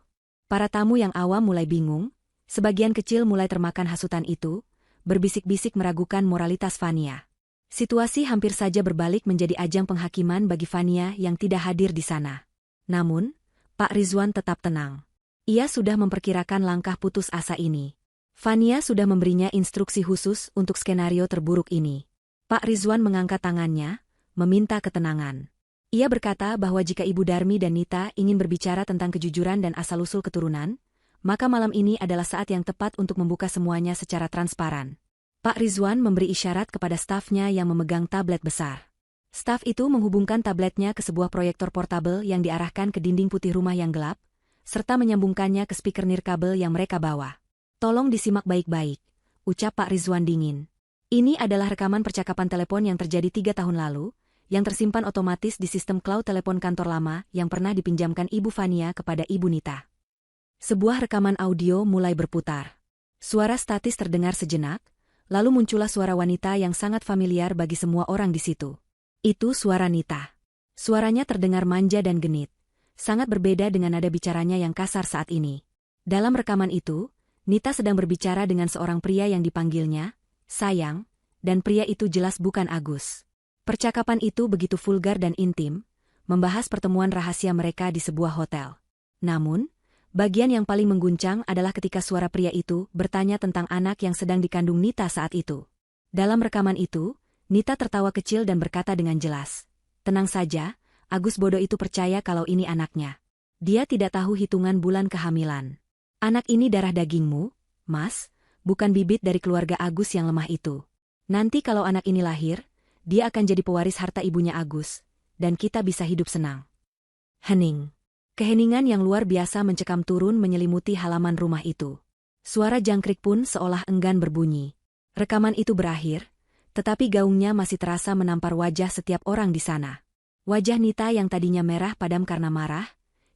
Para tamu yang awam mulai bingung, sebagian kecil mulai termakan hasutan itu, berbisik-bisik meragukan moralitas Fania. Situasi hampir saja berbalik menjadi ajang penghakiman bagi Fania yang tidak hadir di sana. Namun, Pak Rizwan tetap tenang. Ia sudah memperkirakan langkah putus asa ini. Fania sudah memberinya instruksi khusus untuk skenario terburuk ini. Pak Rizwan mengangkat tangannya, meminta ketenangan. Ia berkata bahwa jika Ibu Darmi dan Nita ingin berbicara tentang kejujuran dan asal-usul keturunan, maka malam ini adalah saat yang tepat untuk membuka semuanya secara transparan. Pak Rizwan memberi isyarat kepada stafnya yang memegang tablet besar. Staf itu menghubungkan tabletnya ke sebuah proyektor portabel yang diarahkan ke dinding putih rumah yang gelap, serta menyambungkannya ke speaker nirkabel yang mereka bawa. "Tolong disimak baik-baik," ucap Pak Rizwan dingin. Ini adalah rekaman percakapan telepon yang terjadi 3 tahun lalu, yang tersimpan otomatis di sistem cloud telepon kantor lama yang pernah dipinjamkan Ibu Fania kepada Ibu Nita. Sebuah rekaman audio mulai berputar. Suara statis terdengar sejenak, lalu muncullah suara wanita yang sangat familiar bagi semua orang di situ. Itu suara Nita. Suaranya terdengar manja dan genit, sangat berbeda dengan nada bicaranya yang kasar saat ini. Dalam rekaman itu, Nita sedang berbicara dengan seorang pria yang dipanggilnya sayang, dan pria itu jelas bukan Agus. Percakapan itu begitu vulgar dan intim, membahas pertemuan rahasia mereka di sebuah hotel. Namun, bagian yang paling mengguncang adalah ketika suara pria itu bertanya tentang anak yang sedang dikandung Nita saat itu. Dalam rekaman itu, Nita tertawa kecil dan berkata dengan jelas, "Tenang saja, Agus bodoh itu percaya kalau ini anaknya. Dia tidak tahu hitungan bulan kehamilan. Anak ini darah dagingmu, Mas, bukan bibit dari keluarga Agus yang lemah itu. Nanti kalau anak ini lahir, dia akan jadi pewaris harta ibunya Agus, dan kita bisa hidup senang." Hening. Keheningan yang luar biasa mencekam turun menyelimuti halaman rumah itu. Suara jangkrik pun seolah enggan berbunyi. Rekaman itu berakhir, tetapi gaungnya masih terasa menampar wajah setiap orang di sana. Wajah Nita yang tadinya merah padam karena marah,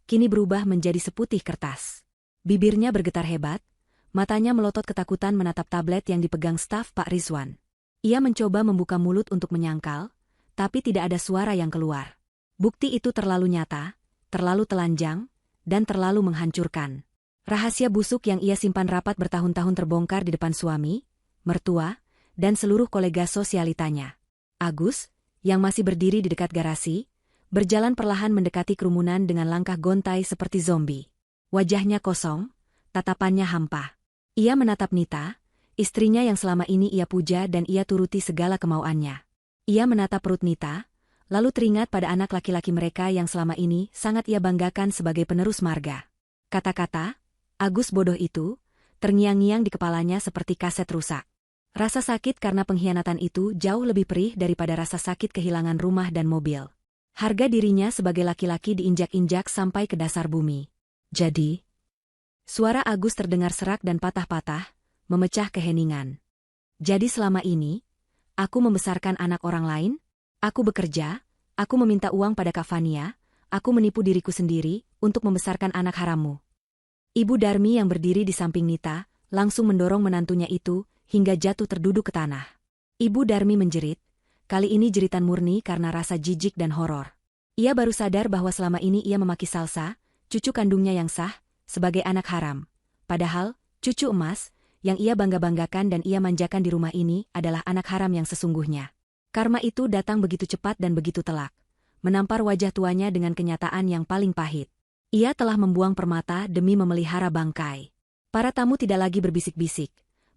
kini berubah menjadi seputih kertas. Bibirnya bergetar hebat, matanya melotot ketakutan menatap tablet yang dipegang staf Pak Rizwan. Ia mencoba membuka mulut untuk menyangkal, tapi tidak ada suara yang keluar. Bukti itu terlalu nyata, terlalu telanjang, dan terlalu menghancurkan. Rahasia busuk yang ia simpan rapat bertahun-tahun terbongkar di depan suami, mertua, dan seluruh kolega sosialitanya. Agus, yang masih berdiri di dekat garasi, berjalan perlahan mendekati kerumunan dengan langkah gontai seperti zombie. Wajahnya kosong, tatapannya hampa. Ia menatap Nita, istrinya yang selama ini ia puja dan ia turuti segala kemauannya. Ia menatap perut Nita, lalu teringat pada anak laki-laki mereka yang selama ini sangat ia banggakan sebagai penerus marga. Kata-kata, Agus bodoh itu, terngiang-ngiang di kepalanya seperti kaset rusak. Rasa sakit karena pengkhianatan itu jauh lebih perih daripada rasa sakit kehilangan rumah dan mobil. Harga dirinya sebagai laki-laki diinjak-injak sampai ke dasar bumi. Jadi, suara Agus terdengar serak dan patah-patah, memecah keheningan. Jadi selama ini, aku membesarkan anak orang lain, aku bekerja, aku meminta uang pada Kak Fania, aku menipu diriku sendiri untuk membesarkan anak harammu. Ibu Darmi yang berdiri di samping Nita, langsung mendorong menantunya itu, hingga jatuh terduduk ke tanah. Ibu Darmi menjerit, kali ini jeritan murni karena rasa jijik dan horor. Ia baru sadar bahwa selama ini ia memaki Salsa, cucu kandungnya yang sah, sebagai anak haram. Padahal, cucu emas, yang ia bangga-banggakan dan ia manjakan di rumah ini adalah anak haram yang sesungguhnya. Karma itu datang begitu cepat dan begitu telak, menampar wajah tuanya dengan kenyataan yang paling pahit. Ia telah membuang permata demi memelihara bangkai. Para tamu tidak lagi berbisik-bisik.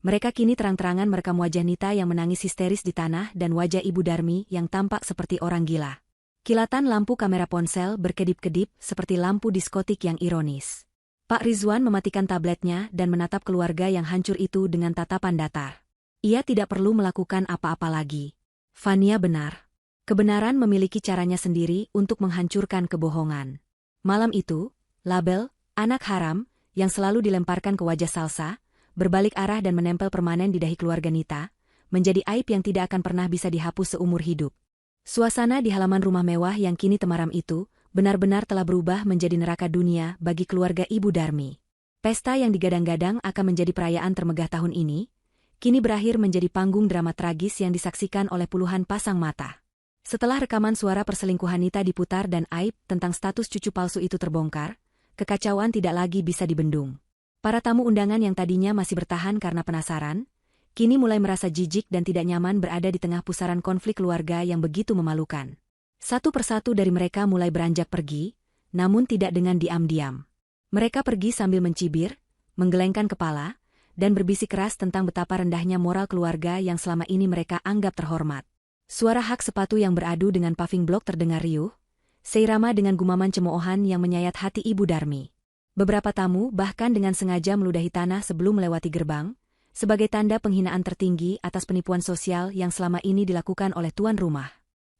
Mereka kini terang-terangan merekam wajah Nita yang menangis histeris di tanah dan wajah Ibu Darmi yang tampak seperti orang gila. Kilatan lampu kamera ponsel berkedip-kedip seperti lampu diskotik yang ironis. Pak Rizwan mematikan tabletnya dan menatap keluarga yang hancur itu dengan tatapan datar. Ia tidak perlu melakukan apa-apa lagi. Fania benar. Kebenaran memiliki caranya sendiri untuk menghancurkan kebohongan. Malam itu, label anak haram yang selalu dilemparkan ke wajah Salsa, berbalik arah dan menempel permanen di dahi keluarga Nita, menjadi aib yang tidak akan pernah bisa dihapus seumur hidup. Suasana di halaman rumah mewah yang kini temaram itu, benar-benar telah berubah menjadi neraka dunia bagi keluarga Ibu Darmi. Pesta yang digadang-gadang akan menjadi perayaan termegah tahun ini, kini berakhir menjadi panggung drama tragis yang disaksikan oleh puluhan pasang mata. Setelah rekaman suara perselingkuhan Nita diputar dan aib tentang status cucu palsu itu terbongkar, kekacauan tidak lagi bisa dibendung. Para tamu undangan yang tadinya masih bertahan karena penasaran, kini mulai merasa jijik dan tidak nyaman berada di tengah pusaran konflik keluarga yang begitu memalukan. Satu persatu dari mereka mulai beranjak pergi, namun tidak dengan diam-diam. Mereka pergi sambil mencibir, menggelengkan kepala, dan berbisik keras tentang betapa rendahnya moral keluarga yang selama ini mereka anggap terhormat. Suara hak sepatu yang beradu dengan paving blok terdengar riuh, seirama dengan gumaman cemoohan yang menyayat hati Ibu Darmi. Beberapa tamu bahkan dengan sengaja meludahi tanah sebelum melewati gerbang, sebagai tanda penghinaan tertinggi atas penipuan sosial yang selama ini dilakukan oleh tuan rumah.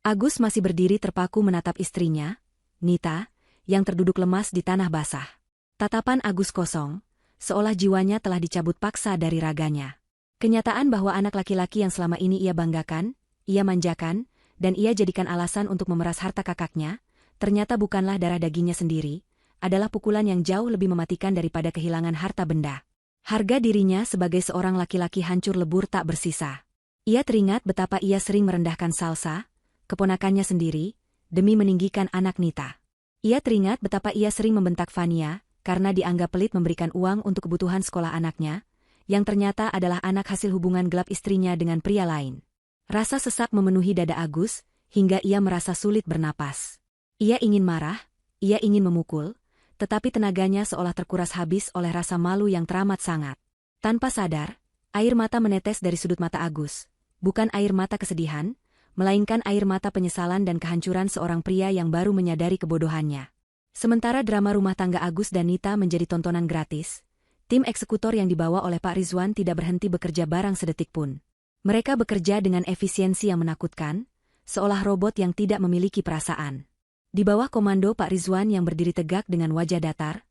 Agus masih berdiri terpaku menatap istrinya, Nita, yang terduduk lemas di tanah basah. Tatapan Agus kosong, seolah jiwanya telah dicabut paksa dari raganya. Kenyataan bahwa anak laki-laki yang selama ini ia banggakan, ia manjakan, dan ia jadikan alasan untuk memeras harta kakaknya, ternyata bukanlah darah dagingnya sendiri, adalah pukulan yang jauh lebih mematikan daripada kehilangan harta benda. Harga dirinya sebagai seorang laki-laki hancur lebur tak bersisa. Ia teringat betapa ia sering merendahkan Salsa, keponakannya sendiri, demi meninggikan anak Nita. Ia teringat betapa ia sering membentak Fania, karena dianggap pelit memberikan uang untuk kebutuhan sekolah anaknya, yang ternyata adalah anak hasil hubungan gelap istrinya dengan pria lain. Rasa sesak memenuhi dada Agus, hingga ia merasa sulit bernapas. Ia ingin marah, ia ingin memukul, tetapi tenaganya seolah terkuras habis oleh rasa malu yang teramat sangat. Tanpa sadar, air mata menetes dari sudut mata Agus. Bukan air mata kesedihan, melainkan air mata penyesalan dan kehancuran seorang pria yang baru menyadari kebodohannya. Sementara drama rumah tangga Agus dan Nita menjadi tontonan gratis, tim eksekutor yang dibawa oleh Pak Rizwan tidak berhenti bekerja barang sedetik pun. Mereka bekerja dengan efisiensi yang menakutkan, seolah robot yang tidak memiliki perasaan. Di bawah komando Pak Rizwan yang berdiri tegak dengan wajah datar,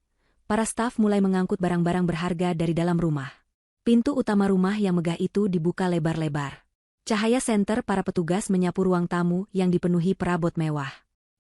para staf mulai mengangkut barang-barang berharga dari dalam rumah. Pintu utama rumah yang megah itu dibuka lebar-lebar. Cahaya senter para petugas menyapu ruang tamu yang dipenuhi perabot mewah.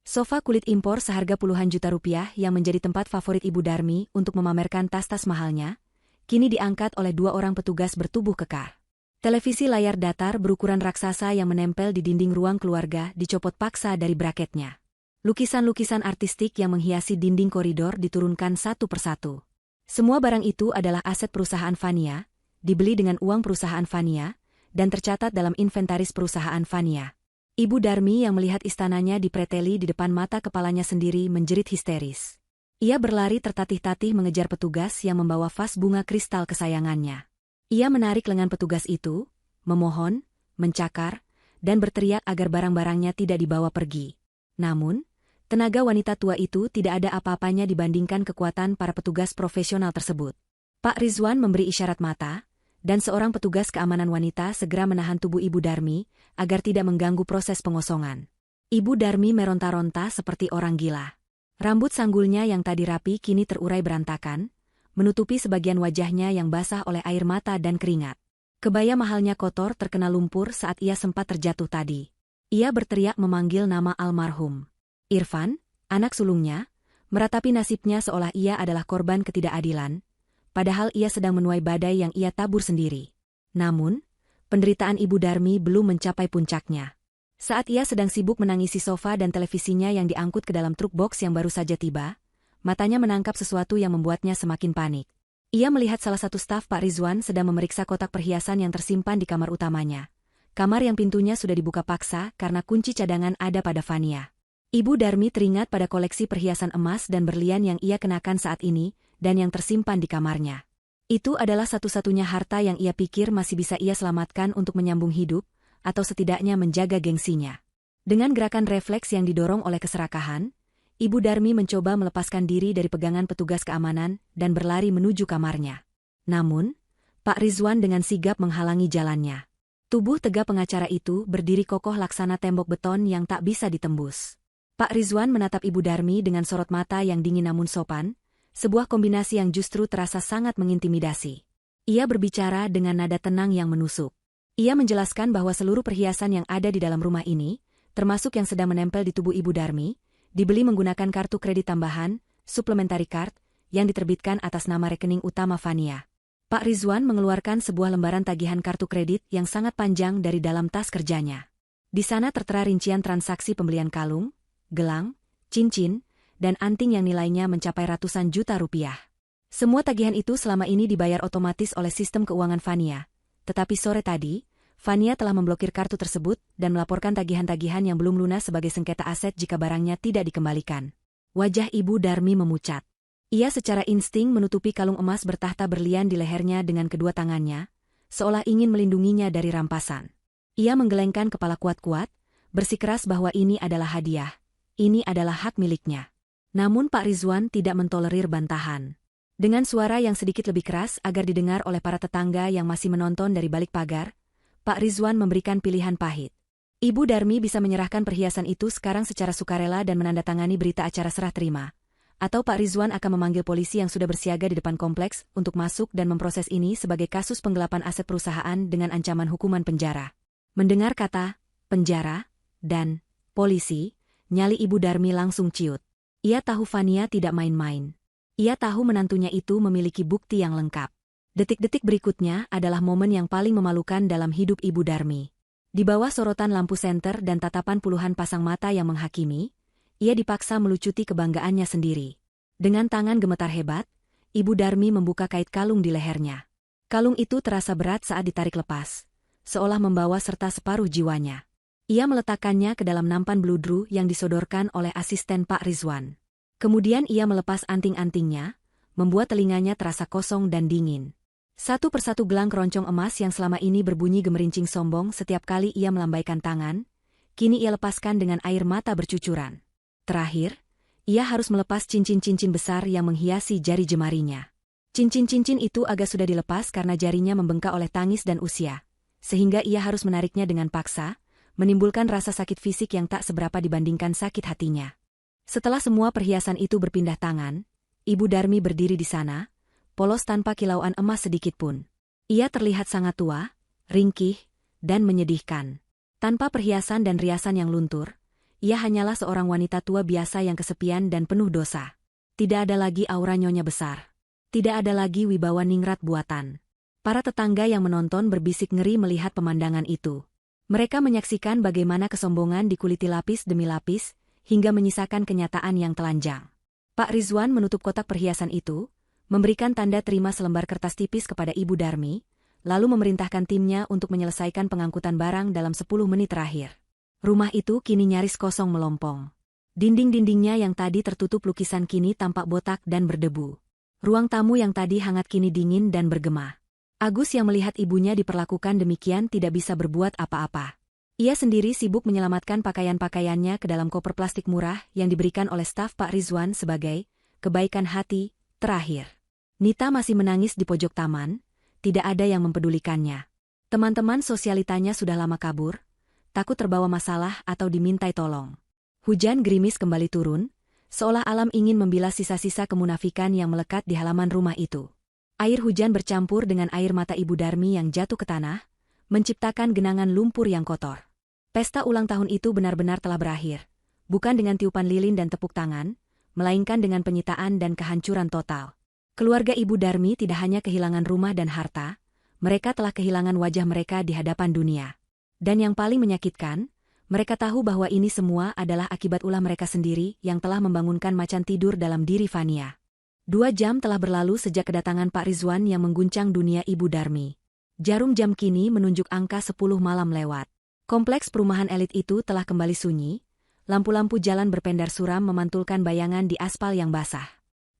Sofa kulit impor seharga puluhan juta rupiah yang menjadi tempat favorit Ibu Darmi untuk memamerkan tas-tas mahalnya, kini diangkat oleh 2 orang petugas bertubuh kekar. Televisi layar datar berukuran raksasa yang menempel di dinding ruang keluarga dicopot paksa dari braketnya. Lukisan-lukisan artistik yang menghiasi dinding koridor diturunkan satu persatu. Semua barang itu adalah aset perusahaan Fania, dibeli dengan uang perusahaan Fania, dan tercatat dalam inventaris perusahaan Fania. Ibu Darmi yang melihat istananya dipreteli di depan mata kepalanya sendiri menjerit histeris. Ia berlari tertatih-tatih mengejar petugas yang membawa vas bunga kristal kesayangannya. Ia menarik lengan petugas itu, memohon, mencakar, dan berteriak agar barang-barangnya tidak dibawa pergi. Namun, tenaga wanita tua itu tidak ada apa-apanya dibandingkan kekuatan para petugas profesional tersebut. Pak Rizwan memberi isyarat mata, dan seorang petugas keamanan wanita segera menahan tubuh Ibu Darmi agar tidak mengganggu proses pengosongan. Ibu Darmi meronta-ronta seperti orang gila. Rambut sanggulnya yang tadi rapi kini terurai berantakan, menutupi sebagian wajahnya yang basah oleh air mata dan keringat. Kebaya mahalnya kotor terkena lumpur saat ia sempat terjatuh tadi. Ia berteriak memanggil nama almarhum Irfan, anak sulungnya, meratapi nasibnya seolah ia adalah korban ketidakadilan, padahal ia sedang menuai badai yang ia tabur sendiri. Namun, penderitaan Ibu Darmi belum mencapai puncaknya. Saat ia sedang sibuk menangisi sofa dan televisinya yang diangkut ke dalam truk box yang baru saja tiba, matanya menangkap sesuatu yang membuatnya semakin panik. Ia melihat salah satu staf Pak Rizwan sedang memeriksa kotak perhiasan yang tersimpan di kamar utamanya. Kamar yang pintunya sudah dibuka paksa karena kunci cadangan ada pada Fania. Ibu Darmi teringat pada koleksi perhiasan emas dan berlian yang ia kenakan saat ini, dan yang tersimpan di kamarnya. Itu adalah satu-satunya harta yang ia pikir masih bisa ia selamatkan untuk menyambung hidup, atau setidaknya menjaga gengsinya. Dengan gerakan refleks yang didorong oleh keserakahan, Ibu Darmi mencoba melepaskan diri dari pegangan petugas keamanan dan berlari menuju kamarnya. Namun, Pak Rizwan dengan sigap menghalangi jalannya. Tubuh tegap pengacara itu berdiri kokoh laksana tembok beton yang tak bisa ditembus. Pak Rizwan menatap Ibu Darmi dengan sorot mata yang dingin namun sopan, sebuah kombinasi yang justru terasa sangat mengintimidasi. Ia berbicara dengan nada tenang yang menusuk. Ia menjelaskan bahwa seluruh perhiasan yang ada di dalam rumah ini, termasuk yang sedang menempel di tubuh Ibu Darmi, dibeli menggunakan kartu kredit tambahan, supplementary card, yang diterbitkan atas nama rekening utama Fania. Pak Rizwan mengeluarkan sebuah lembaran tagihan kartu kredit yang sangat panjang dari dalam tas kerjanya. Di sana tertera rincian transaksi pembelian kalung, gelang, cincin, dan anting yang nilainya mencapai ratusan juta rupiah. Semua tagihan itu selama ini dibayar otomatis oleh sistem keuangan Fania. Tetapi sore tadi, Fania telah memblokir kartu tersebut dan melaporkan tagihan-tagihan yang belum lunas sebagai sengketa aset jika barangnya tidak dikembalikan. Wajah Ibu Darmi memucat. Ia secara insting menutupi kalung emas bertahta berlian di lehernya dengan kedua tangannya, seolah ingin melindunginya dari rampasan. Ia menggelengkan kepala kuat-kuat, bersikeras bahwa ini adalah hadiah. Ini adalah hak miliknya. Namun Pak Rizwan tidak mentolerir bantahan. Dengan suara yang sedikit lebih keras agar didengar oleh para tetangga yang masih menonton dari balik pagar, Pak Rizwan memberikan pilihan pahit. Ibu Darmi bisa menyerahkan perhiasan itu sekarang secara sukarela dan menandatangani berita acara serah terima. Atau Pak Rizwan akan memanggil polisi yang sudah bersiaga di depan kompleks untuk masuk dan memproses ini sebagai kasus penggelapan aset perusahaan dengan ancaman hukuman penjara. Mendengar kata penjara dan polisi, nyali Ibu Darmi langsung ciut. Ia tahu Fania tidak main-main. Ia tahu menantunya itu memiliki bukti yang lengkap. Detik-detik berikutnya adalah momen yang paling memalukan dalam hidup Ibu Darmi. Di bawah sorotan lampu senter dan tatapan puluhan pasang mata yang menghakimi, ia dipaksa melucuti kebanggaannya sendiri. Dengan tangan gemetar hebat, Ibu Darmi membuka kait kalung di lehernya. Kalung itu terasa berat saat ditarik lepas, seolah membawa serta separuh jiwanya. Ia meletakkannya ke dalam nampan bludru yang disodorkan oleh asisten Pak Rizwan. Kemudian ia melepas anting-antingnya, membuat telinganya terasa kosong dan dingin. Satu persatu gelang keroncong emas yang selama ini berbunyi gemerincing sombong setiap kali ia melambaikan tangan, kini ia lepaskan dengan air mata bercucuran. Terakhir, ia harus melepas cincin-cincin besar yang menghiasi jari jemarinya. Cincin-cincin itu agak sudah dilepas karena jarinya membengkak oleh tangis dan usia, sehingga ia harus menariknya dengan paksa, menimbulkan rasa sakit fisik yang tak seberapa dibandingkan sakit hatinya. Setelah semua perhiasan itu berpindah tangan, Ibu Darmi berdiri di sana, polos tanpa kilauan emas sedikitpun. Ia terlihat sangat tua, ringkih, dan menyedihkan. Tanpa perhiasan dan riasan yang luntur, ia hanyalah seorang wanita tua biasa yang kesepian dan penuh dosa. Tidak ada lagi aura nyonya besar. Tidak ada lagi wibawa ningrat buatan. Para tetangga yang menonton berbisik ngeri melihat pemandangan itu. Mereka menyaksikan bagaimana kesombongan dikuliti lapis demi lapis, hingga menyisakan kenyataan yang telanjang. Pak Rizwan menutup kotak perhiasan itu, memberikan tanda terima selembar kertas tipis kepada Ibu Darmi, lalu memerintahkan timnya untuk menyelesaikan pengangkutan barang dalam 10 menit terakhir. Rumah itu kini nyaris kosong melompong. Dinding-dindingnya yang tadi tertutup lukisan kini tampak botak dan berdebu. Ruang tamu yang tadi hangat kini dingin dan bergema. Agus yang melihat ibunya diperlakukan demikian tidak bisa berbuat apa-apa. Ia sendiri sibuk menyelamatkan pakaian-pakaiannya ke dalam koper plastik murah yang diberikan oleh staf Pak Rizwan sebagai kebaikan hati terakhir. Nita masih menangis di pojok taman, tidak ada yang mempedulikannya. Teman-teman sosialitanya sudah lama kabur, takut terbawa masalah atau dimintai tolong. Hujan gerimis kembali turun, seolah alam ingin membilas sisa-sisa kemunafikan yang melekat di halaman rumah itu. Air hujan bercampur dengan air mata Ibu Darmi yang jatuh ke tanah, menciptakan genangan lumpur yang kotor. Pesta ulang tahun itu benar-benar telah berakhir, bukan dengan tiupan lilin dan tepuk tangan, melainkan dengan penyitaan dan kehancuran total. Keluarga Ibu Darmi tidak hanya kehilangan rumah dan harta, mereka telah kehilangan wajah mereka di hadapan dunia. Dan yang paling menyakitkan, mereka tahu bahwa ini semua adalah akibat ulah mereka sendiri yang telah membangunkan macan tidur dalam diri Fania. 2 jam telah berlalu sejak kedatangan Pak Rizwan yang mengguncang dunia Ibu Darmi. Jarum jam kini menunjuk angka 10 malam lewat. Kompleks perumahan elit itu telah kembali sunyi, lampu-lampu jalan berpendar suram memantulkan bayangan di aspal yang basah.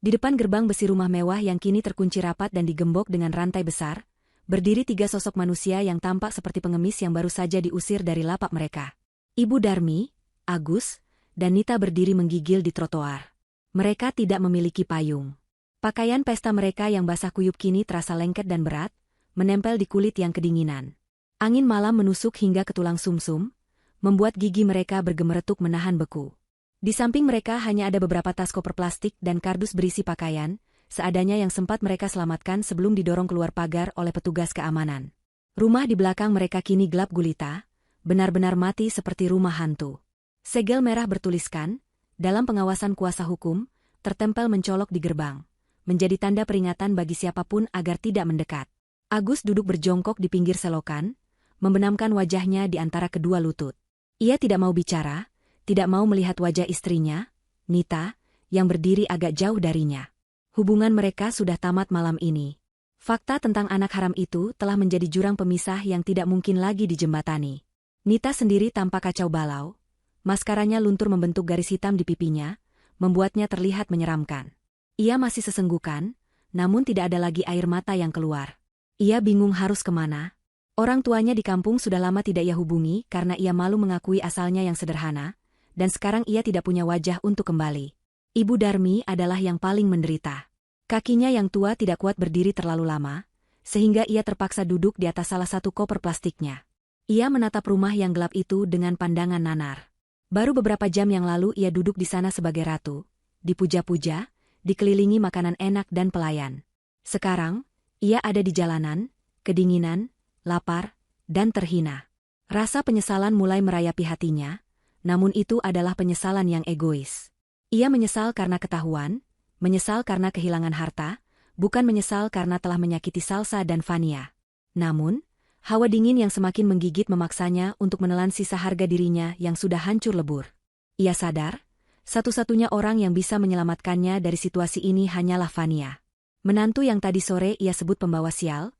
Di depan gerbang besi rumah mewah yang kini terkunci rapat dan digembok dengan rantai besar, berdiri 3 sosok manusia yang tampak seperti pengemis yang baru saja diusir dari lapak mereka. Ibu Darmi, Agus, dan Nita berdiri menggigil di trotoar. Mereka tidak memiliki payung. Pakaian pesta mereka yang basah kuyup kini terasa lengket dan berat, menempel di kulit yang kedinginan. Angin malam menusuk hingga ke tulang sumsum, membuat gigi mereka bergemeretuk menahan beku. Di samping mereka hanya ada beberapa tas koper plastik dan kardus berisi pakaian, seadanya yang sempat mereka selamatkan sebelum didorong keluar pagar oleh petugas keamanan. Rumah di belakang mereka kini gelap gulita, benar-benar mati seperti rumah hantu. Segel merah bertuliskan, dalam pengawasan kuasa hukum, tertempel mencolok di gerbang, menjadi tanda peringatan bagi siapapun agar tidak mendekat. Agus duduk berjongkok di pinggir selokan, membenamkan wajahnya di antara kedua lutut. Ia tidak mau bicara, tidak mau melihat wajah istrinya, Nita, yang berdiri agak jauh darinya. Hubungan mereka sudah tamat malam ini. Fakta tentang anak haram itu telah menjadi jurang pemisah yang tidak mungkin lagi dijembatani. Nita sendiri tampak kacau balau, maskaranya luntur membentuk garis hitam di pipinya, membuatnya terlihat menyeramkan. Ia masih sesenggukan, namun tidak ada lagi air mata yang keluar. Ia bingung harus kemana. Orang tuanya di kampung sudah lama tidak ia hubungi karena ia malu mengakui asalnya yang sederhana, dan sekarang ia tidak punya wajah untuk kembali. Ibu Darmi adalah yang paling menderita. Kakinya yang tua tidak kuat berdiri terlalu lama, sehingga ia terpaksa duduk di atas salah satu koper plastiknya. Ia menatap rumah yang gelap itu dengan pandangan nanar. Baru beberapa jam yang lalu ia duduk di sana sebagai ratu, dipuja-puja, dikelilingi makanan enak dan pelayan. Sekarang, ia ada di jalanan, kedinginan, lapar, dan terhina. Rasa penyesalan mulai merayapi hatinya, namun itu adalah penyesalan yang egois. Ia menyesal karena ketahuan, menyesal karena kehilangan harta, bukan menyesal karena telah menyakiti Salsa dan Vania. Namun, hawa dingin yang semakin menggigit memaksanya untuk menelan sisa harga dirinya yang sudah hancur lebur. Ia sadar, satu-satunya orang yang bisa menyelamatkannya dari situasi ini hanyalah Vania. Menantu yang tadi sore ia sebut pembawa sial,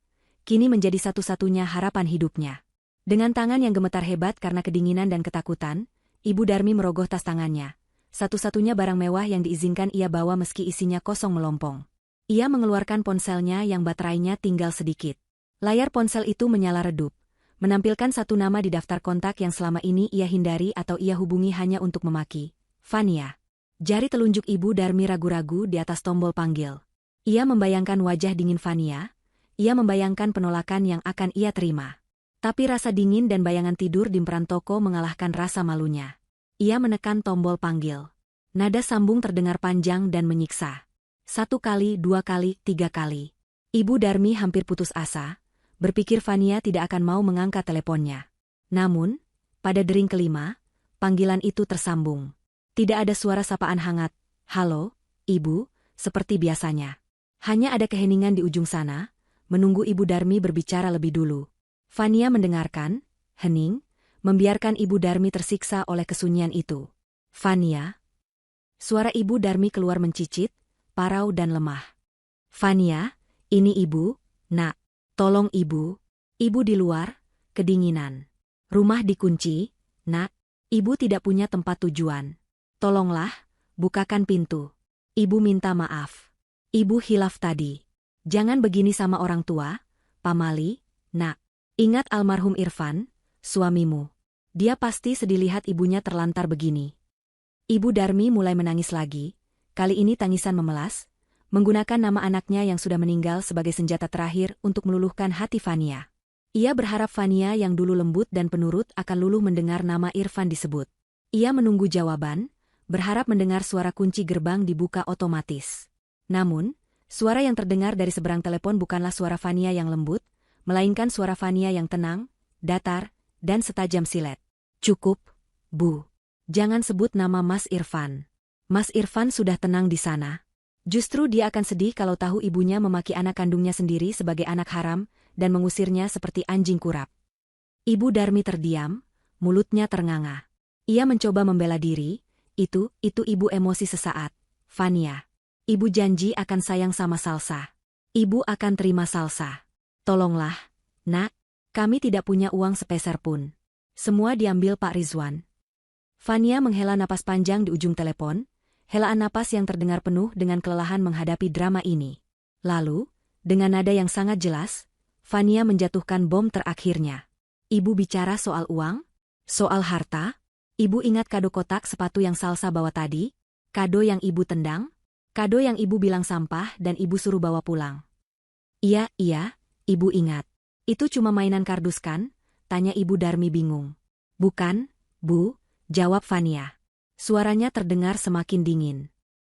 kini menjadi satu-satunya harapan hidupnya. Dengan tangan yang gemetar hebat karena kedinginan dan ketakutan, Ibu Darmi merogoh tas tangannya. Satu-satunya barang mewah yang diizinkan ia bawa meski isinya kosong melompong. Ia mengeluarkan ponselnya yang baterainya tinggal sedikit. Layar ponsel itu menyala redup, menampilkan satu nama di daftar kontak yang selama ini ia hindari atau ia hubungi hanya untuk memaki. Vania. Jari telunjuk Ibu Darmi ragu-ragu di atas tombol panggil. Ia membayangkan wajah dingin Vania, ia membayangkan penolakan yang akan ia terima. Tapi rasa dingin dan bayangan tidur di peran toko mengalahkan rasa malunya. Ia menekan tombol panggil. Nada sambung terdengar panjang dan menyiksa. 1 kali, 2 kali, 3 kali. Ibu Darmi hampir putus asa, berpikir Vania tidak akan mau mengangkat teleponnya. Namun, pada dering kelima, panggilan itu tersambung. Tidak ada suara sapaan hangat, "Halo, Ibu," seperti biasanya. Hanya ada keheningan di ujung sana, menunggu Ibu Darmi berbicara lebih dulu. Vania mendengarkan, hening, membiarkan Ibu Darmi tersiksa oleh kesunyian itu. "Vania?" Suara Ibu Darmi keluar mencicit, parau dan lemah. "Vania, ini Ibu, Nak. Tolong Ibu." Ibu di luar, kedinginan. "Rumah dikunci, Nak. Ibu tidak punya tempat tujuan. Tolonglah, bukakan pintu. Ibu minta maaf. Ibu hilaf tadi. Jangan begini sama orang tua, Pamali, Nak. Ingat almarhum Irfan, suamimu. Dia pasti sedih lihat ibunya terlantar begini." Ibu Darmi mulai menangis lagi, kali ini tangisan memelas, menggunakan nama anaknya yang sudah meninggal sebagai senjata terakhir untuk meluluhkan hati Vania. Ia berharap Vania yang dulu lembut dan penurut akan luluh mendengar nama Irfan disebut. Ia menunggu jawaban, berharap mendengar suara kunci gerbang dibuka otomatis. Namun, suara yang terdengar dari seberang telepon bukanlah suara Vania yang lembut, melainkan suara Vania yang tenang, datar, dan setajam silet. "Cukup, Bu. Jangan sebut nama Mas Irfan. Mas Irfan sudah tenang di sana. Justru dia akan sedih kalau tahu ibunya memaki anak kandungnya sendiri sebagai anak haram dan mengusirnya seperti anjing kurap." Ibu Darmi terdiam, mulutnya ternganga. Ia mencoba membela diri, itu Ibu emosi sesaat. "Vania. Ibu janji akan sayang sama Salsa. Ibu akan terima Salsa. Tolonglah, Nak, kami tidak punya uang sepeser pun. Semua diambil Pak Rizwan." Vania menghela napas panjang di ujung telepon, helaan napas yang terdengar penuh dengan kelelahan menghadapi drama ini. Lalu, dengan nada yang sangat jelas, Vania menjatuhkan bom terakhirnya. "Ibu bicara soal uang? Soal harta? Ibu ingat kado kotak sepatu yang Salsa bawa tadi? Kado yang Ibu tendang? Kado yang Ibu bilang sampah dan Ibu suruh bawa pulang?" Iya, Ibu ingat. "Itu cuma mainan kardus kan?" tanya Ibu Darmi bingung. "Bukan, Bu," jawab Vania. Suaranya terdengar semakin dingin.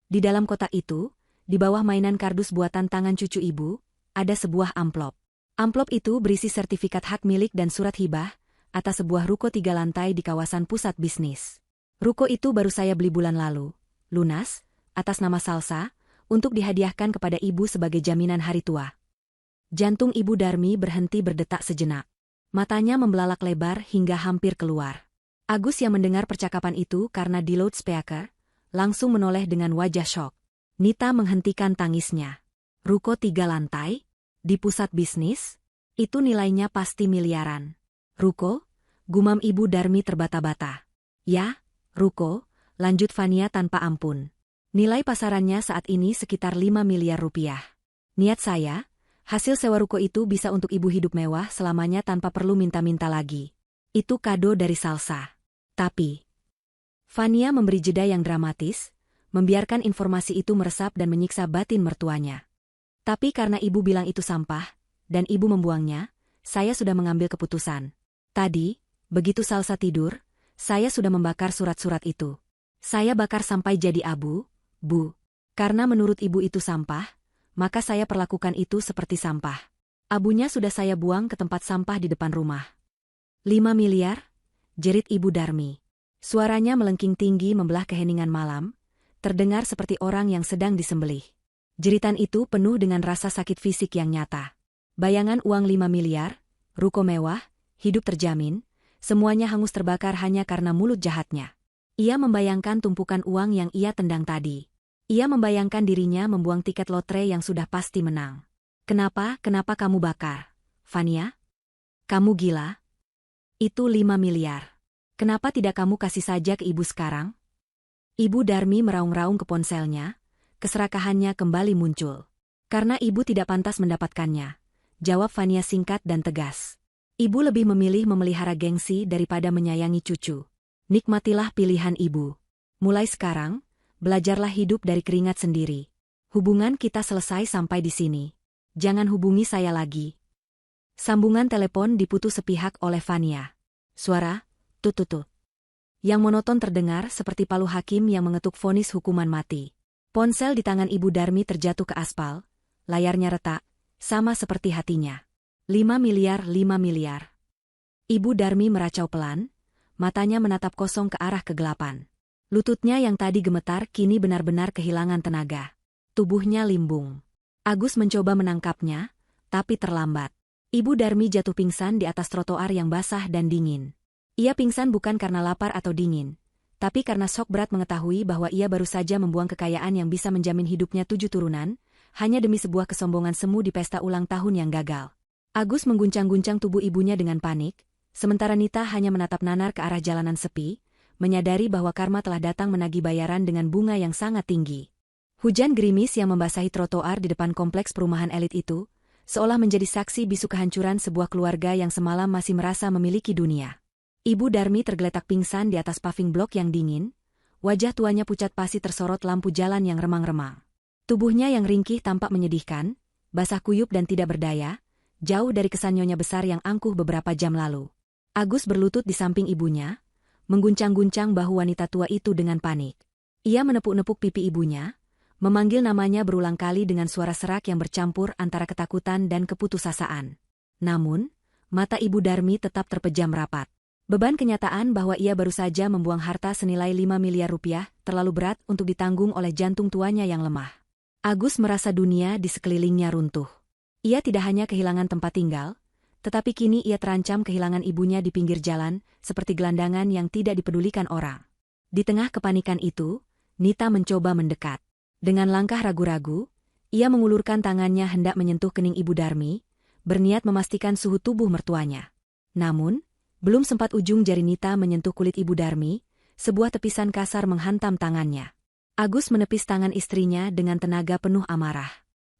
Di dalam kotak itu, di bawah mainan kardus buatan tangan cucu Ibu, ada sebuah amplop. Amplop itu berisi sertifikat hak milik dan surat hibah atas sebuah ruko 3 lantai di kawasan pusat bisnis. Ruko itu baru saya beli bulan lalu, lunas, atas nama Salsa, untuk dihadiahkan kepada Ibu sebagai jaminan hari tua. Jantung Ibu Darmi berhenti berdetak sejenak. Matanya membelalak lebar hingga hampir keluar. Agus yang mendengar percakapan itu karena di loudspeaker, langsung menoleh dengan wajah syok. Nita menghentikan tangisnya. Ruko 3 lantai? Di pusat bisnis? Itu nilainya pasti miliaran. "Ruko?" gumam Ibu Darmi terbata-bata. "Ya, ruko," lanjut Vania tanpa ampun. "Nilai pasarannya saat ini sekitar 5 miliar rupiah. Niat saya, hasil sewa ruko itu bisa untuk Ibu hidup mewah selamanya tanpa perlu minta-minta lagi. Itu kado dari Salsa. Tapi..." Vania memberi jeda yang dramatis, membiarkan informasi itu meresap dan menyiksa batin mertuanya. "Tapi karena Ibu bilang itu sampah, dan Ibu membuangnya, saya sudah mengambil keputusan. Tadi, begitu Salsa tidur, saya sudah membakar surat-surat itu. Saya bakar sampai jadi abu, Bu. Karena menurut ibu itu sampah, maka saya perlakukan itu seperti sampah. Abunya sudah saya buang ke tempat sampah di depan rumah. 5 miliar? Jerit Ibu Darmi. Suaranya melengking tinggi membelah keheningan malam, terdengar seperti orang yang sedang disembelih. Jeritan itu penuh dengan rasa sakit fisik yang nyata. Bayangan uang 5 miliar, ruko mewah, hidup terjamin, semuanya hangus terbakar hanya karena mulut jahatnya. Ia membayangkan tumpukan uang yang ia tendang tadi. Ia membayangkan dirinya membuang tiket lotre yang sudah pasti menang. Kenapa kamu bakar, Fania? Kamu gila? Itu 5 miliar. Kenapa tidak kamu kasih saja ke ibu sekarang? Ibu Darmi meraung-raung ke ponselnya, keserakahannya kembali muncul. Karena ibu tidak pantas mendapatkannya, jawab Fania singkat dan tegas. Ibu lebih memilih memelihara gengsi daripada menyayangi cucu. Nikmatilah pilihan ibu. Mulai sekarang, belajarlah hidup dari keringat sendiri. Hubungan kita selesai sampai di sini. Jangan hubungi saya lagi. Sambungan telepon diputus sepihak oleh Fania. Suara, tututut. Yang monoton terdengar seperti palu hakim yang mengetuk vonis hukuman mati. Ponsel di tangan Ibu Darmi terjatuh ke aspal, layarnya retak, sama seperti hatinya. 5 miliar, 5 miliar. Ibu Darmi meracau pelan, matanya menatap kosong ke arah kegelapan. Lututnya yang tadi gemetar kini benar-benar kehilangan tenaga. Tubuhnya limbung. Agus mencoba menangkapnya, tapi terlambat. Ibu Darmi jatuh pingsan di atas trotoar yang basah dan dingin. Ia pingsan bukan karena lapar atau dingin, tapi karena shock berat mengetahui bahwa ia baru saja membuang kekayaan yang bisa menjamin hidupnya 7 turunan, hanya demi sebuah kesombongan semu di pesta ulang tahun yang gagal. Agus mengguncang-guncang tubuh ibunya dengan panik, sementara Nita hanya menatap nanar ke arah jalanan sepi, menyadari bahwa karma telah datang menagih bayaran dengan bunga yang sangat tinggi. Hujan gerimis yang membasahi trotoar di depan kompleks perumahan elit itu, seolah menjadi saksi bisu kehancuran sebuah keluarga yang semalam masih merasa memiliki dunia. Ibu Darmi tergeletak pingsan di atas paving blok yang dingin, wajah tuanya pucat pasi tersorot lampu jalan yang remang-remang. Tubuhnya yang ringkih tampak menyedihkan, basah kuyup dan tidak berdaya, jauh dari kesan nyonya besar yang angkuh beberapa jam lalu. Agus berlutut di samping ibunya, mengguncang-guncang bahu wanita tua itu dengan panik. Ia menepuk-nepuk pipi ibunya, memanggil namanya berulang kali dengan suara serak yang bercampur antara ketakutan dan keputusasaan. Namun, mata Ibu Darmi tetap terpejam rapat. Beban kenyataan bahwa ia baru saja membuang harta senilai 5 miliar rupiah terlalu berat untuk ditanggung oleh jantung tuanya yang lemah. Agus merasa dunia di sekelilingnya runtuh. Ia tidak hanya kehilangan tempat tinggal, tetapi kini ia terancam kehilangan ibunya di pinggir jalan, seperti gelandangan yang tidak dipedulikan orang. Di tengah kepanikan itu, Nita mencoba mendekat. Dengan langkah ragu-ragu, ia mengulurkan tangannya hendak menyentuh kening Ibu Darmi, berniat memastikan suhu tubuh mertuanya. Namun, belum sempat ujung jari Nita menyentuh kulit Ibu Darmi, sebuah tepisan kasar menghantam tangannya. Agus menepis tangan istrinya dengan tenaga penuh amarah.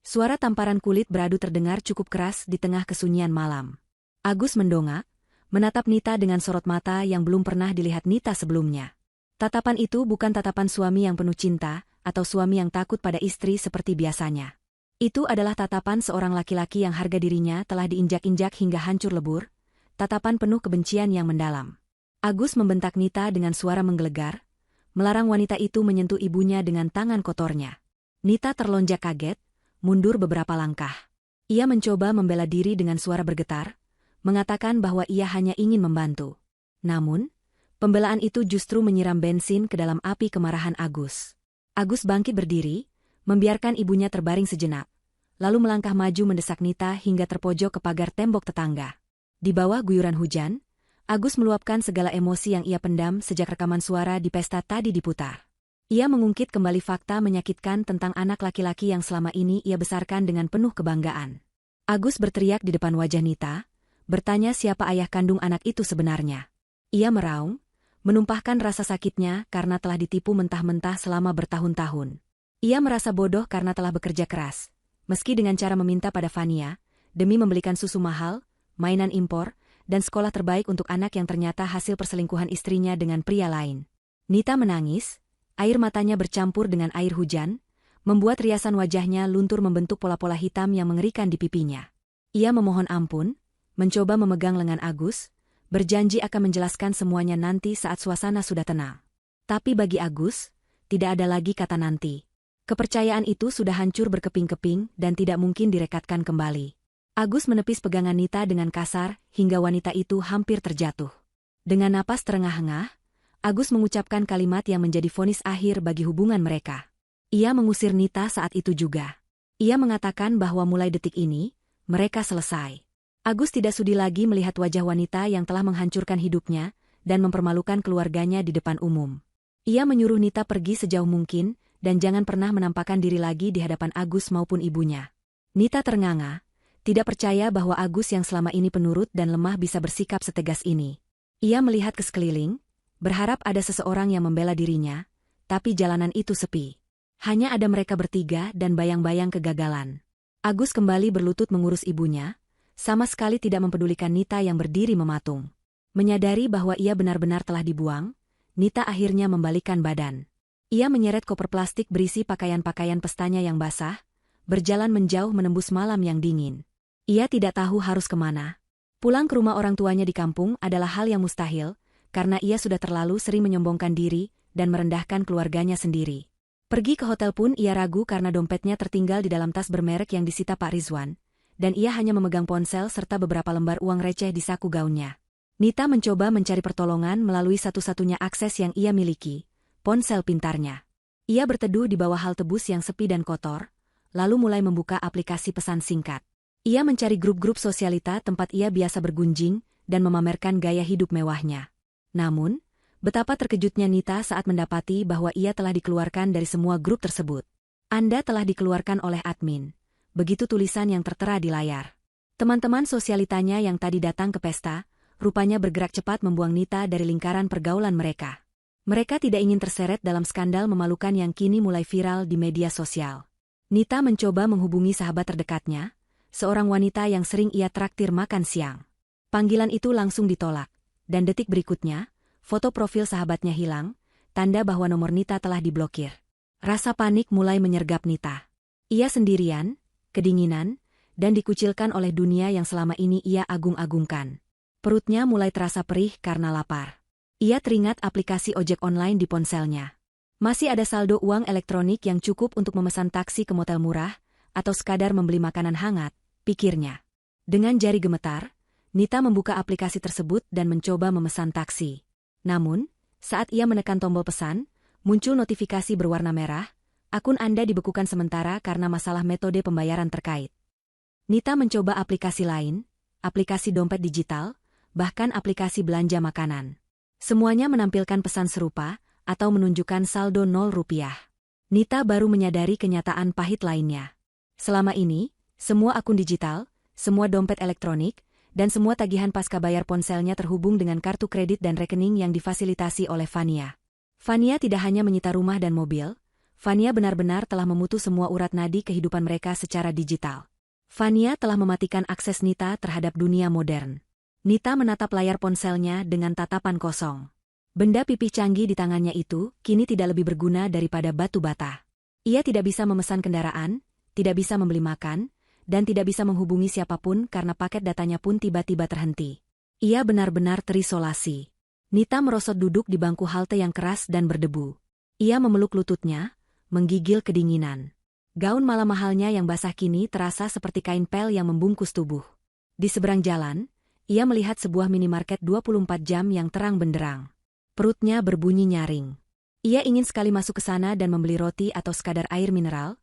Suara tamparan kulit beradu terdengar cukup keras di tengah kesunyian malam. Agus mendongak, menatap Nita dengan sorot mata yang belum pernah dilihat Nita sebelumnya. Tatapan itu bukan tatapan suami yang penuh cinta, atau suami yang takut pada istri seperti biasanya. Itu adalah tatapan seorang laki-laki yang harga dirinya telah diinjak-injak hingga hancur lebur, tatapan penuh kebencian yang mendalam. Agus membentak Nita dengan suara menggelegar, melarang wanita itu menyentuh ibunya dengan tangan kotornya. Nita terlonjak kaget, mundur beberapa langkah. Ia mencoba membela diri dengan suara bergetar, mengatakan bahwa ia hanya ingin membantu. Namun, pembelaan itu justru menyiram bensin ke dalam api kemarahan Agus. Agus bangkit berdiri, membiarkan ibunya terbaring sejenak, lalu melangkah maju mendesak Nita hingga terpojok ke pagar tembok tetangga. Di bawah guyuran hujan, Agus meluapkan segala emosi yang ia pendam sejak rekaman suara di pesta tadi diputar. Ia mengungkit kembali fakta menyakitkan tentang anak laki-laki yang selama ini ia besarkan dengan penuh kebanggaan. Agus berteriak di depan wajah Nita, bertanya siapa ayah kandung anak itu sebenarnya. Ia meraung, menumpahkan rasa sakitnya karena telah ditipu mentah-mentah selama bertahun-tahun. Ia merasa bodoh karena telah bekerja keras, meski dengan cara meminta pada Fania, demi membelikan susu mahal, mainan impor, dan sekolah terbaik untuk anak yang ternyata hasil perselingkuhan istrinya dengan pria lain. Nita menangis, air matanya bercampur dengan air hujan, membuat riasan wajahnya luntur membentuk pola-pola hitam yang mengerikan di pipinya. Ia memohon ampun, mencoba memegang lengan Agus, berjanji akan menjelaskan semuanya nanti saat suasana sudah tenang. Tapi bagi Agus, tidak ada lagi kata nanti. Kepercayaan itu sudah hancur berkeping-keping dan tidak mungkin direkatkan kembali. Agus menepis pegangan Nita dengan kasar hingga wanita itu hampir terjatuh. Dengan napas terengah-engah, Agus mengucapkan kalimat yang menjadi vonis akhir bagi hubungan mereka. Ia mengusir Nita saat itu juga. Ia mengatakan bahwa mulai detik ini, mereka selesai. Agus tidak sudi lagi melihat wajah wanita yang telah menghancurkan hidupnya dan mempermalukan keluarganya di depan umum. Ia menyuruh Nita pergi sejauh mungkin dan jangan pernah menampakkan diri lagi di hadapan Agus maupun ibunya. Nita ternganga, tidak percaya bahwa Agus yang selama ini penurut dan lemah bisa bersikap setegas ini. Ia melihat ke sekeliling, berharap ada seseorang yang membela dirinya, tapi jalanan itu sepi. Hanya ada mereka bertiga dan bayang-bayang kegagalan. Agus kembali berlutut mengurus ibunya, sama sekali tidak mempedulikan Nita yang berdiri mematung. Menyadari bahwa ia benar-benar telah dibuang, Nita akhirnya membalikkan badan. Ia menyeret koper plastik berisi pakaian-pakaian pestanya yang basah, berjalan menjauh menembus malam yang dingin. Ia tidak tahu harus kemana. Pulang ke rumah orang tuanya di kampung adalah hal yang mustahil, karena ia sudah terlalu sering menyombongkan diri dan merendahkan keluarganya sendiri. Pergi ke hotel pun ia ragu karena dompetnya tertinggal di dalam tas bermerek yang disita Pak Rizwan, dan ia hanya memegang ponsel serta beberapa lembar uang receh di saku gaunnya. Nita mencoba mencari pertolongan melalui satu-satunya akses yang ia miliki, ponsel pintarnya. Ia berteduh di bawah halte bus yang sepi dan kotor, lalu mulai membuka aplikasi pesan singkat. Ia mencari grup-grup sosialita tempat ia biasa bergunjing dan memamerkan gaya hidup mewahnya. Namun, betapa terkejutnya Nita saat mendapati bahwa ia telah dikeluarkan dari semua grup tersebut. Anda telah dikeluarkan oleh admin. Begitu tulisan yang tertera di layar. Teman-teman sosialitanya yang tadi datang ke pesta, rupanya bergerak cepat membuang Nita dari lingkaran pergaulan mereka. Mereka tidak ingin terseret dalam skandal memalukan yang kini mulai viral di media sosial. Nita mencoba menghubungi sahabat terdekatnya, seorang wanita yang sering ia traktir makan siang. Panggilan itu langsung ditolak, dan detik berikutnya, foto profil sahabatnya hilang, tanda bahwa nomor Nita telah diblokir. Rasa panik mulai menyergap Nita. Ia sendirian, kedinginan, dan dikucilkan oleh dunia yang selama ini ia agung-agungkan. Perutnya mulai terasa perih karena lapar. Ia teringat aplikasi ojek online di ponselnya. Masih ada saldo uang elektronik yang cukup untuk memesan taksi ke motel murah, atau sekadar membeli makanan hangat, pikirnya. Dengan jari gemetar, Nita membuka aplikasi tersebut dan mencoba memesan taksi. Namun, saat ia menekan tombol pesan, muncul notifikasi berwarna merah, akun Anda dibekukan sementara karena masalah metode pembayaran terkait. Nita mencoba aplikasi lain, aplikasi dompet digital, bahkan aplikasi belanja makanan. Semuanya menampilkan pesan serupa, atau menunjukkan saldo 0 rupiah. Nita baru menyadari kenyataan pahit lainnya. Selama ini, semua akun digital, semua dompet elektronik, dan semua tagihan pasca bayar ponselnya terhubung dengan kartu kredit dan rekening yang difasilitasi oleh Fania. Fania tidak hanya menyita rumah dan mobil, Fania benar-benar telah memutus semua urat nadi kehidupan mereka secara digital. Fania telah mematikan akses Nita terhadap dunia modern. Nita menatap layar ponselnya dengan tatapan kosong. Benda pipih canggih di tangannya itu kini tidak lebih berguna daripada batu bata. Ia tidak bisa memesan kendaraan, tidak bisa membeli makan, dan tidak bisa menghubungi siapapun karena paket datanya pun tiba-tiba terhenti. Ia benar-benar terisolasi. Nita merosot duduk di bangku halte yang keras dan berdebu. Ia memeluk lututnya, menggigil kedinginan. Gaun malam mahalnya yang basah kini terasa seperti kain pel yang membungkus tubuh. Di seberang jalan, ia melihat sebuah minimarket 24 jam yang terang benderang. Perutnya berbunyi nyaring. Ia ingin sekali masuk ke sana dan membeli roti atau sekadar air mineral,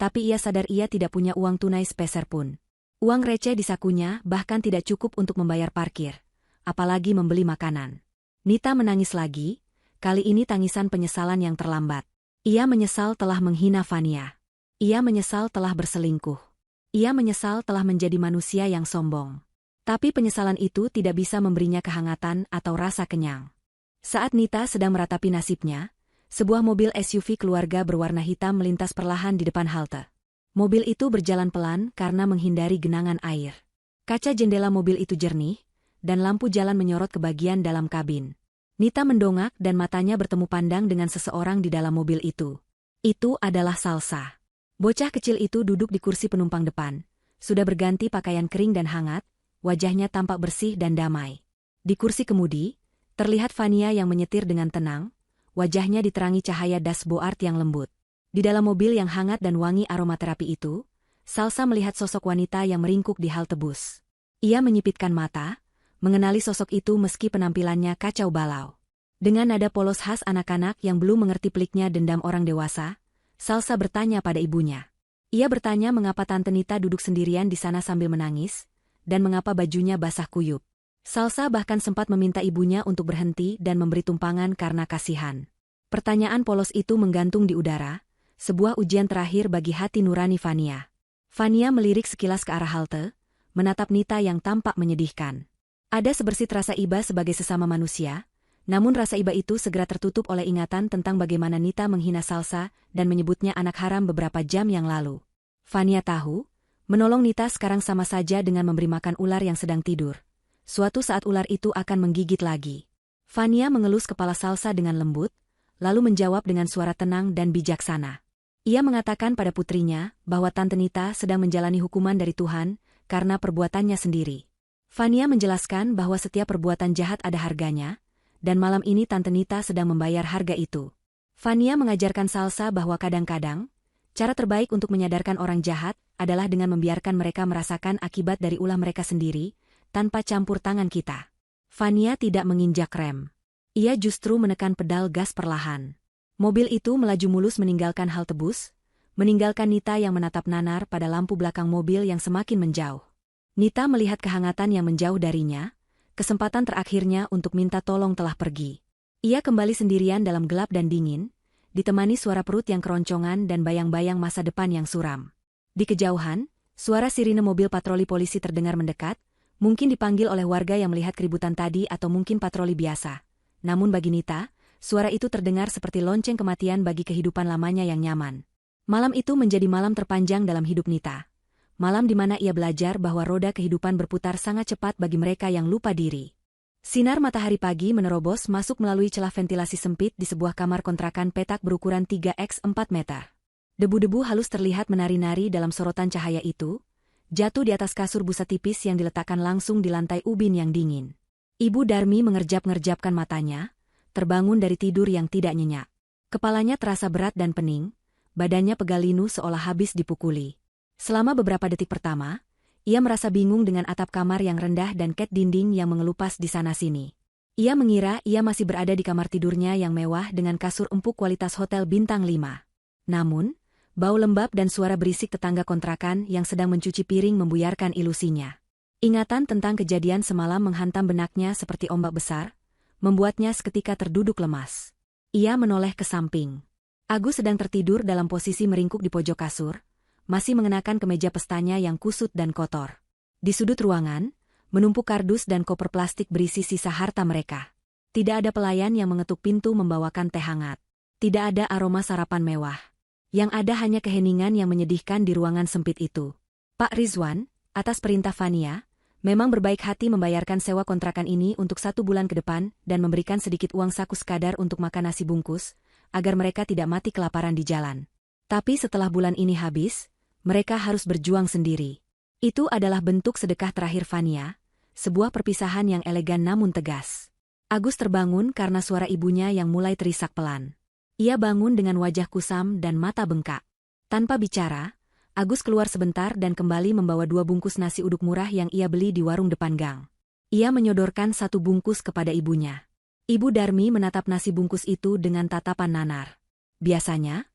tapi ia sadar ia tidak punya uang tunai sepeser pun. Uang receh di sakunya bahkan tidak cukup untuk membayar parkir, apalagi membeli makanan. Nita menangis lagi, kali ini tangisan penyesalan yang terlambat. Ia menyesal telah menghina Fania. Ia menyesal telah berselingkuh. Ia menyesal telah menjadi manusia yang sombong. Tapi penyesalan itu tidak bisa memberinya kehangatan atau rasa kenyang. Saat Nita sedang meratapi nasibnya, sebuah mobil SUV keluarga berwarna hitam melintas perlahan di depan halte. Mobil itu berjalan pelan karena menghindari genangan air. Kaca jendela mobil itu jernih, dan lampu jalan menyorot ke bagian dalam kabin. Nita mendongak dan matanya bertemu pandang dengan seseorang di dalam mobil itu. Itu adalah Salsa. Bocah kecil itu duduk di kursi penumpang depan, sudah berganti pakaian kering dan hangat, wajahnya tampak bersih dan damai. Di kursi kemudi, terlihat Fania yang menyetir dengan tenang, wajahnya diterangi cahaya dashboard yang lembut. Di dalam mobil yang hangat dan wangi aromaterapi itu, Salsa melihat sosok wanita yang meringkuk di halte bus. Ia menyipitkan mata, mengenali sosok itu meski penampilannya kacau balau. Dengan nada polos khas anak-anak yang belum mengerti peliknya dendam orang dewasa, Salsa bertanya pada ibunya. Ia bertanya mengapa Tante Nita duduk sendirian di sana sambil menangis, dan mengapa bajunya basah kuyup. Salsa bahkan sempat meminta ibunya untuk berhenti dan memberi tumpangan karena kasihan. Pertanyaan polos itu menggantung di udara, sebuah ujian terakhir bagi hati nurani Fania. Fania melirik sekilas ke arah halte, menatap Nita yang tampak menyedihkan. Ada sebersit rasa iba sebagai sesama manusia, namun rasa iba itu segera tertutup oleh ingatan tentang bagaimana Nita menghina Salsa dan menyebutnya anak haram beberapa jam yang lalu. Fania tahu, menolong Nita sekarang sama saja dengan memberi makan ular yang sedang tidur. Suatu saat ular itu akan menggigit lagi. Fania mengelus kepala Salsa dengan lembut, lalu menjawab dengan suara tenang dan bijaksana. Ia mengatakan pada putrinya bahwa Tante Nita sedang menjalani hukuman dari Tuhan karena perbuatannya sendiri. Fania menjelaskan bahwa setiap perbuatan jahat ada harganya, dan malam ini Tante Nita sedang membayar harga itu. Fania mengajarkan Salsa bahwa kadang-kadang, cara terbaik untuk menyadarkan orang jahat adalah dengan membiarkan mereka merasakan akibat dari ulah mereka sendiri, tanpa campur tangan kita. Fania tidak menginjak rem. Ia justru menekan pedal gas perlahan. Mobil itu melaju mulus meninggalkan halte bus, meninggalkan Nita yang menatap nanar pada lampu belakang mobil yang semakin menjauh. Nita melihat kehangatan yang menjauh darinya, kesempatan terakhirnya untuk minta tolong telah pergi. Ia kembali sendirian dalam gelap dan dingin, ditemani suara perut yang keroncongan dan bayang-bayang masa depan yang suram. Di kejauhan, suara sirine mobil patroli polisi terdengar mendekat, mungkin dipanggil oleh warga yang melihat keributan tadi atau mungkin patroli biasa. Namun bagi Nita, suara itu terdengar seperti lonceng kematian bagi kehidupan lamanya yang nyaman. Malam itu menjadi malam terpanjang dalam hidup Nita. Malam di mana ia belajar bahwa roda kehidupan berputar sangat cepat bagi mereka yang lupa diri. Sinar matahari pagi menerobos masuk melalui celah ventilasi sempit di sebuah kamar kontrakan petak berukuran 3x4 meter. Debu-debu halus terlihat menari-nari dalam sorotan cahaya itu, jatuh di atas kasur busa tipis yang diletakkan langsung di lantai ubin yang dingin. Ibu Darmi mengerjap-ngerjapkan matanya, terbangun dari tidur yang tidak nyenyak. Kepalanya terasa berat dan pening, badannya pegal linu seolah habis dipukuli. Selama beberapa detik pertama, ia merasa bingung dengan atap kamar yang rendah dan ket dinding yang mengelupas di sana-sini. Ia mengira ia masih berada di kamar tidurnya yang mewah dengan kasur empuk kualitas hotel bintang 5. Namun, bau lembab dan suara berisik tetangga kontrakan yang sedang mencuci piring membuyarkan ilusinya. Ingatan tentang kejadian semalam menghantam benaknya seperti ombak besar, membuatnya seketika terduduk lemas. Ia menoleh ke samping. Agus sedang tertidur dalam posisi meringkuk di pojok kasur, masih mengenakan kemeja pestanya yang kusut dan kotor. Di sudut ruangan, menumpuk kardus dan koper plastik berisi sisa harta mereka. Tidak ada pelayan yang mengetuk pintu membawakan teh hangat. Tidak ada aroma sarapan mewah. Yang ada hanya keheningan yang menyedihkan di ruangan sempit itu. Pak Rizwan, atas perintah Fania, memang berbaik hati membayarkan sewa kontrakan ini untuk 1 bulan ke depan dan memberikan sedikit uang saku sekadar untuk makan nasi bungkus, agar mereka tidak mati kelaparan di jalan. Tapi setelah bulan ini habis, mereka harus berjuang sendiri. Itu adalah bentuk sedekah terakhir Fania, sebuah perpisahan yang elegan namun tegas. Agus terbangun karena suara ibunya yang mulai terisak pelan. Ia bangun dengan wajah kusam dan mata bengkak. Tanpa bicara, Agus keluar sebentar dan kembali membawa 2 bungkus nasi uduk murah yang ia beli di warung depan gang. Ia menyodorkan 1 bungkus kepada ibunya. Ibu Darmi menatap nasi bungkus itu dengan tatapan nanar. Biasanya,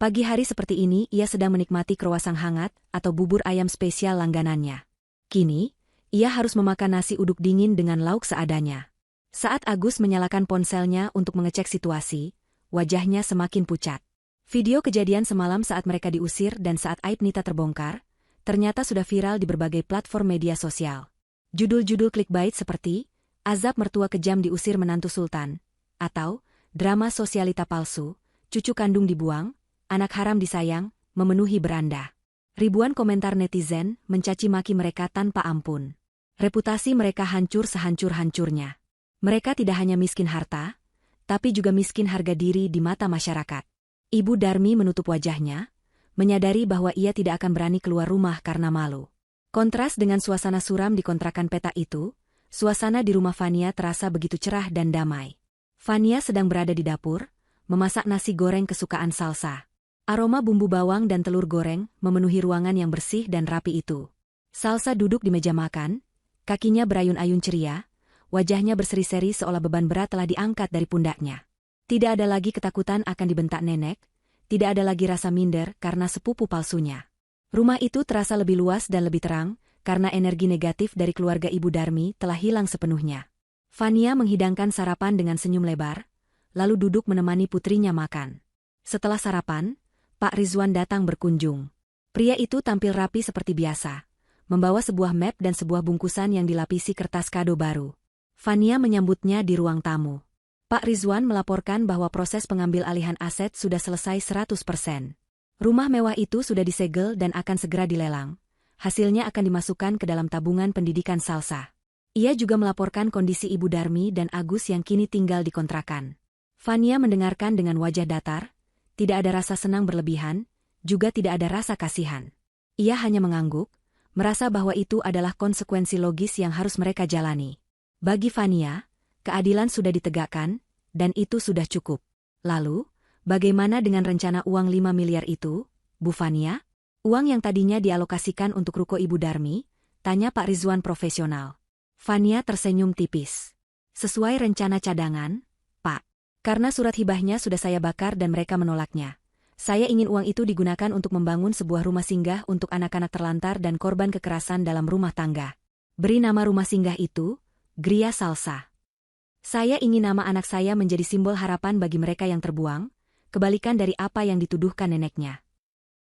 pagi hari seperti ini ia sedang menikmati kroasang hangat atau bubur ayam spesial langganannya. Kini, ia harus memakan nasi uduk dingin dengan lauk seadanya. Saat Agus menyalakan ponselnya untuk mengecek situasi, wajahnya semakin pucat. Video kejadian semalam saat mereka diusir dan saat aib Nita terbongkar, ternyata sudah viral di berbagai platform media sosial. Judul-judul clickbait seperti, azab mertua kejam diusir menantu sultan, atau, drama sosialita palsu, cucu kandung dibuang, anak haram disayang, memenuhi beranda. Ribuan komentar netizen mencaci maki mereka tanpa ampun. Reputasi mereka hancur sehancur-hancurnya. Mereka tidak hanya miskin harta, tapi juga miskin harga diri di mata masyarakat. Ibu Darmi menutup wajahnya, menyadari bahwa ia tidak akan berani keluar rumah karena malu. Kontras dengan suasana suram di kontrakan petak itu, suasana di rumah Fania terasa begitu cerah dan damai. Fania sedang berada di dapur, memasak nasi goreng kesukaan Salsa. Aroma bumbu bawang dan telur goreng memenuhi ruangan yang bersih dan rapi itu. Salsa duduk di meja makan, kakinya berayun-ayun ceria, wajahnya berseri-seri seolah beban berat telah diangkat dari pundaknya. Tidak ada lagi ketakutan akan dibentak nenek, tidak ada lagi rasa minder karena sepupu palsunya. Rumah itu terasa lebih luas dan lebih terang, karena energi negatif dari keluarga Ibu Darmi telah hilang sepenuhnya. Fania menghidangkan sarapan dengan senyum lebar, lalu duduk menemani putrinya makan. Setelah sarapan, Pak Rizwan datang berkunjung. Pria itu tampil rapi seperti biasa, membawa sebuah map dan sebuah bungkusan yang dilapisi kertas kado baru. Fania menyambutnya di ruang tamu. Pak Rizwan melaporkan bahwa proses pengambil alihan aset sudah selesai 100%. Rumah mewah itu sudah disegel dan akan segera dilelang. Hasilnya akan dimasukkan ke dalam tabungan pendidikan Salsa. Ia juga melaporkan kondisi Ibu Darmi dan Agus yang kini tinggal di kontrakan. Fania mendengarkan dengan wajah datar, tidak ada rasa senang berlebihan, juga tidak ada rasa kasihan. Ia hanya mengangguk, merasa bahwa itu adalah konsekuensi logis yang harus mereka jalani. Bagi Fania, keadilan sudah ditegakkan, dan itu sudah cukup. Lalu, bagaimana dengan rencana uang 5 miliar itu, Bu Fania? Uang yang tadinya dialokasikan untuk ruko Ibu Darmi? Tanya Pak Rizwan profesional. Fania tersenyum tipis. Sesuai rencana cadangan, Pak. Karena surat hibahnya sudah saya bakar dan mereka menolaknya. Saya ingin uang itu digunakan untuk membangun sebuah rumah singgah untuk anak-anak terlantar dan korban kekerasan dalam rumah tangga. Beri nama rumah singgah itu, Gria Salsa. Saya ingin nama anak saya menjadi simbol harapan bagi mereka yang terbuang, kebalikan dari apa yang dituduhkan neneknya.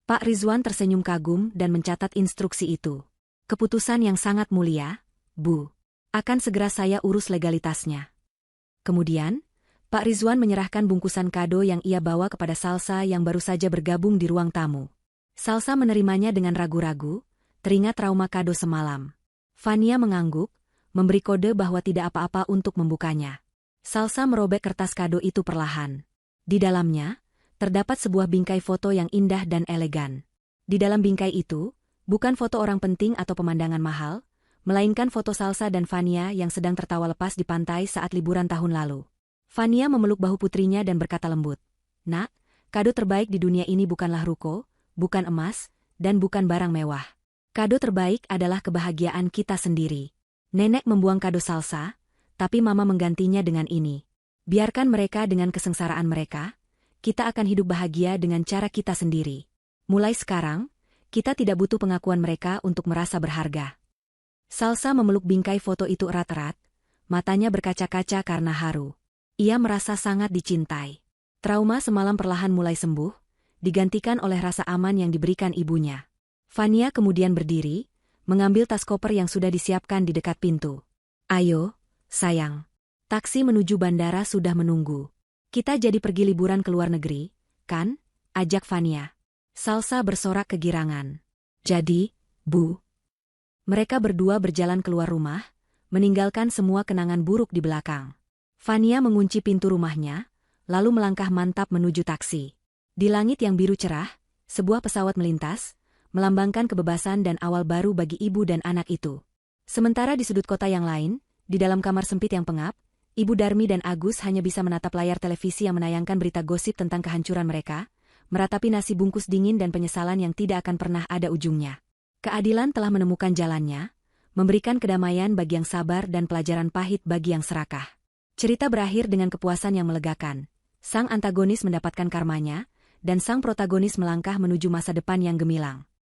Pak Rizwan tersenyum kagum dan mencatat instruksi itu. Keputusan yang sangat mulia, Bu. Akan segera saya urus legalitasnya. Kemudian, Pak Rizwan menyerahkan bungkusan kado yang ia bawa kepada Salsa yang baru saja bergabung di ruang tamu. Salsa menerimanya dengan ragu-ragu, teringat trauma kado semalam. Fania mengangguk, memberi kode bahwa tidak apa-apa untuk membukanya. Salsa merobek kertas kado itu perlahan. Di dalamnya, terdapat sebuah bingkai foto yang indah dan elegan. Di dalam bingkai itu, bukan foto orang penting atau pemandangan mahal, melainkan foto Salsa dan Fania yang sedang tertawa lepas di pantai saat liburan tahun lalu. Fania memeluk bahu putrinya dan berkata lembut, "Nak, kado terbaik di dunia ini bukanlah ruko, bukan emas, dan bukan barang mewah. Kado terbaik adalah kebahagiaan kita sendiri." Nenek membuang kado Salsa, tapi Mama menggantinya dengan ini. Biarkan mereka dengan kesengsaraan mereka, kita akan hidup bahagia dengan cara kita sendiri. Mulai sekarang, kita tidak butuh pengakuan mereka untuk merasa berharga. Salsa memeluk bingkai foto itu erat-erat, matanya berkaca-kaca karena haru. Ia merasa sangat dicintai. Trauma semalam perlahan mulai sembuh, digantikan oleh rasa aman yang diberikan ibunya. Fania kemudian berdiri, mengambil tas koper yang sudah disiapkan di dekat pintu. "Ayo, sayang. Taksi menuju bandara sudah menunggu. Kita jadi pergi liburan ke luar negeri, kan?" ajak Fania. Salsa bersorak kegirangan. "Jadi, Bu." Mereka berdua berjalan keluar rumah, meninggalkan semua kenangan buruk di belakang. Fania mengunci pintu rumahnya, lalu melangkah mantap menuju taksi. Di langit yang biru cerah, sebuah pesawat melintas, melambangkan kebebasan dan awal baru bagi ibu dan anak itu. Sementara di sudut kota yang lain, di dalam kamar sempit yang pengap, Ibu Darmi dan Agus hanya bisa menatap layar televisi yang menayangkan berita gosip tentang kehancuran mereka, meratapi nasi bungkus dingin dan penyesalan yang tidak akan pernah ada ujungnya. Keadilan telah menemukan jalannya, memberikan kedamaian bagi yang sabar dan pelajaran pahit bagi yang serakah. Cerita berakhir dengan kepuasan yang melegakan. Sang antagonis mendapatkan karmanya, dan sang protagonis melangkah menuju masa depan yang gemilang.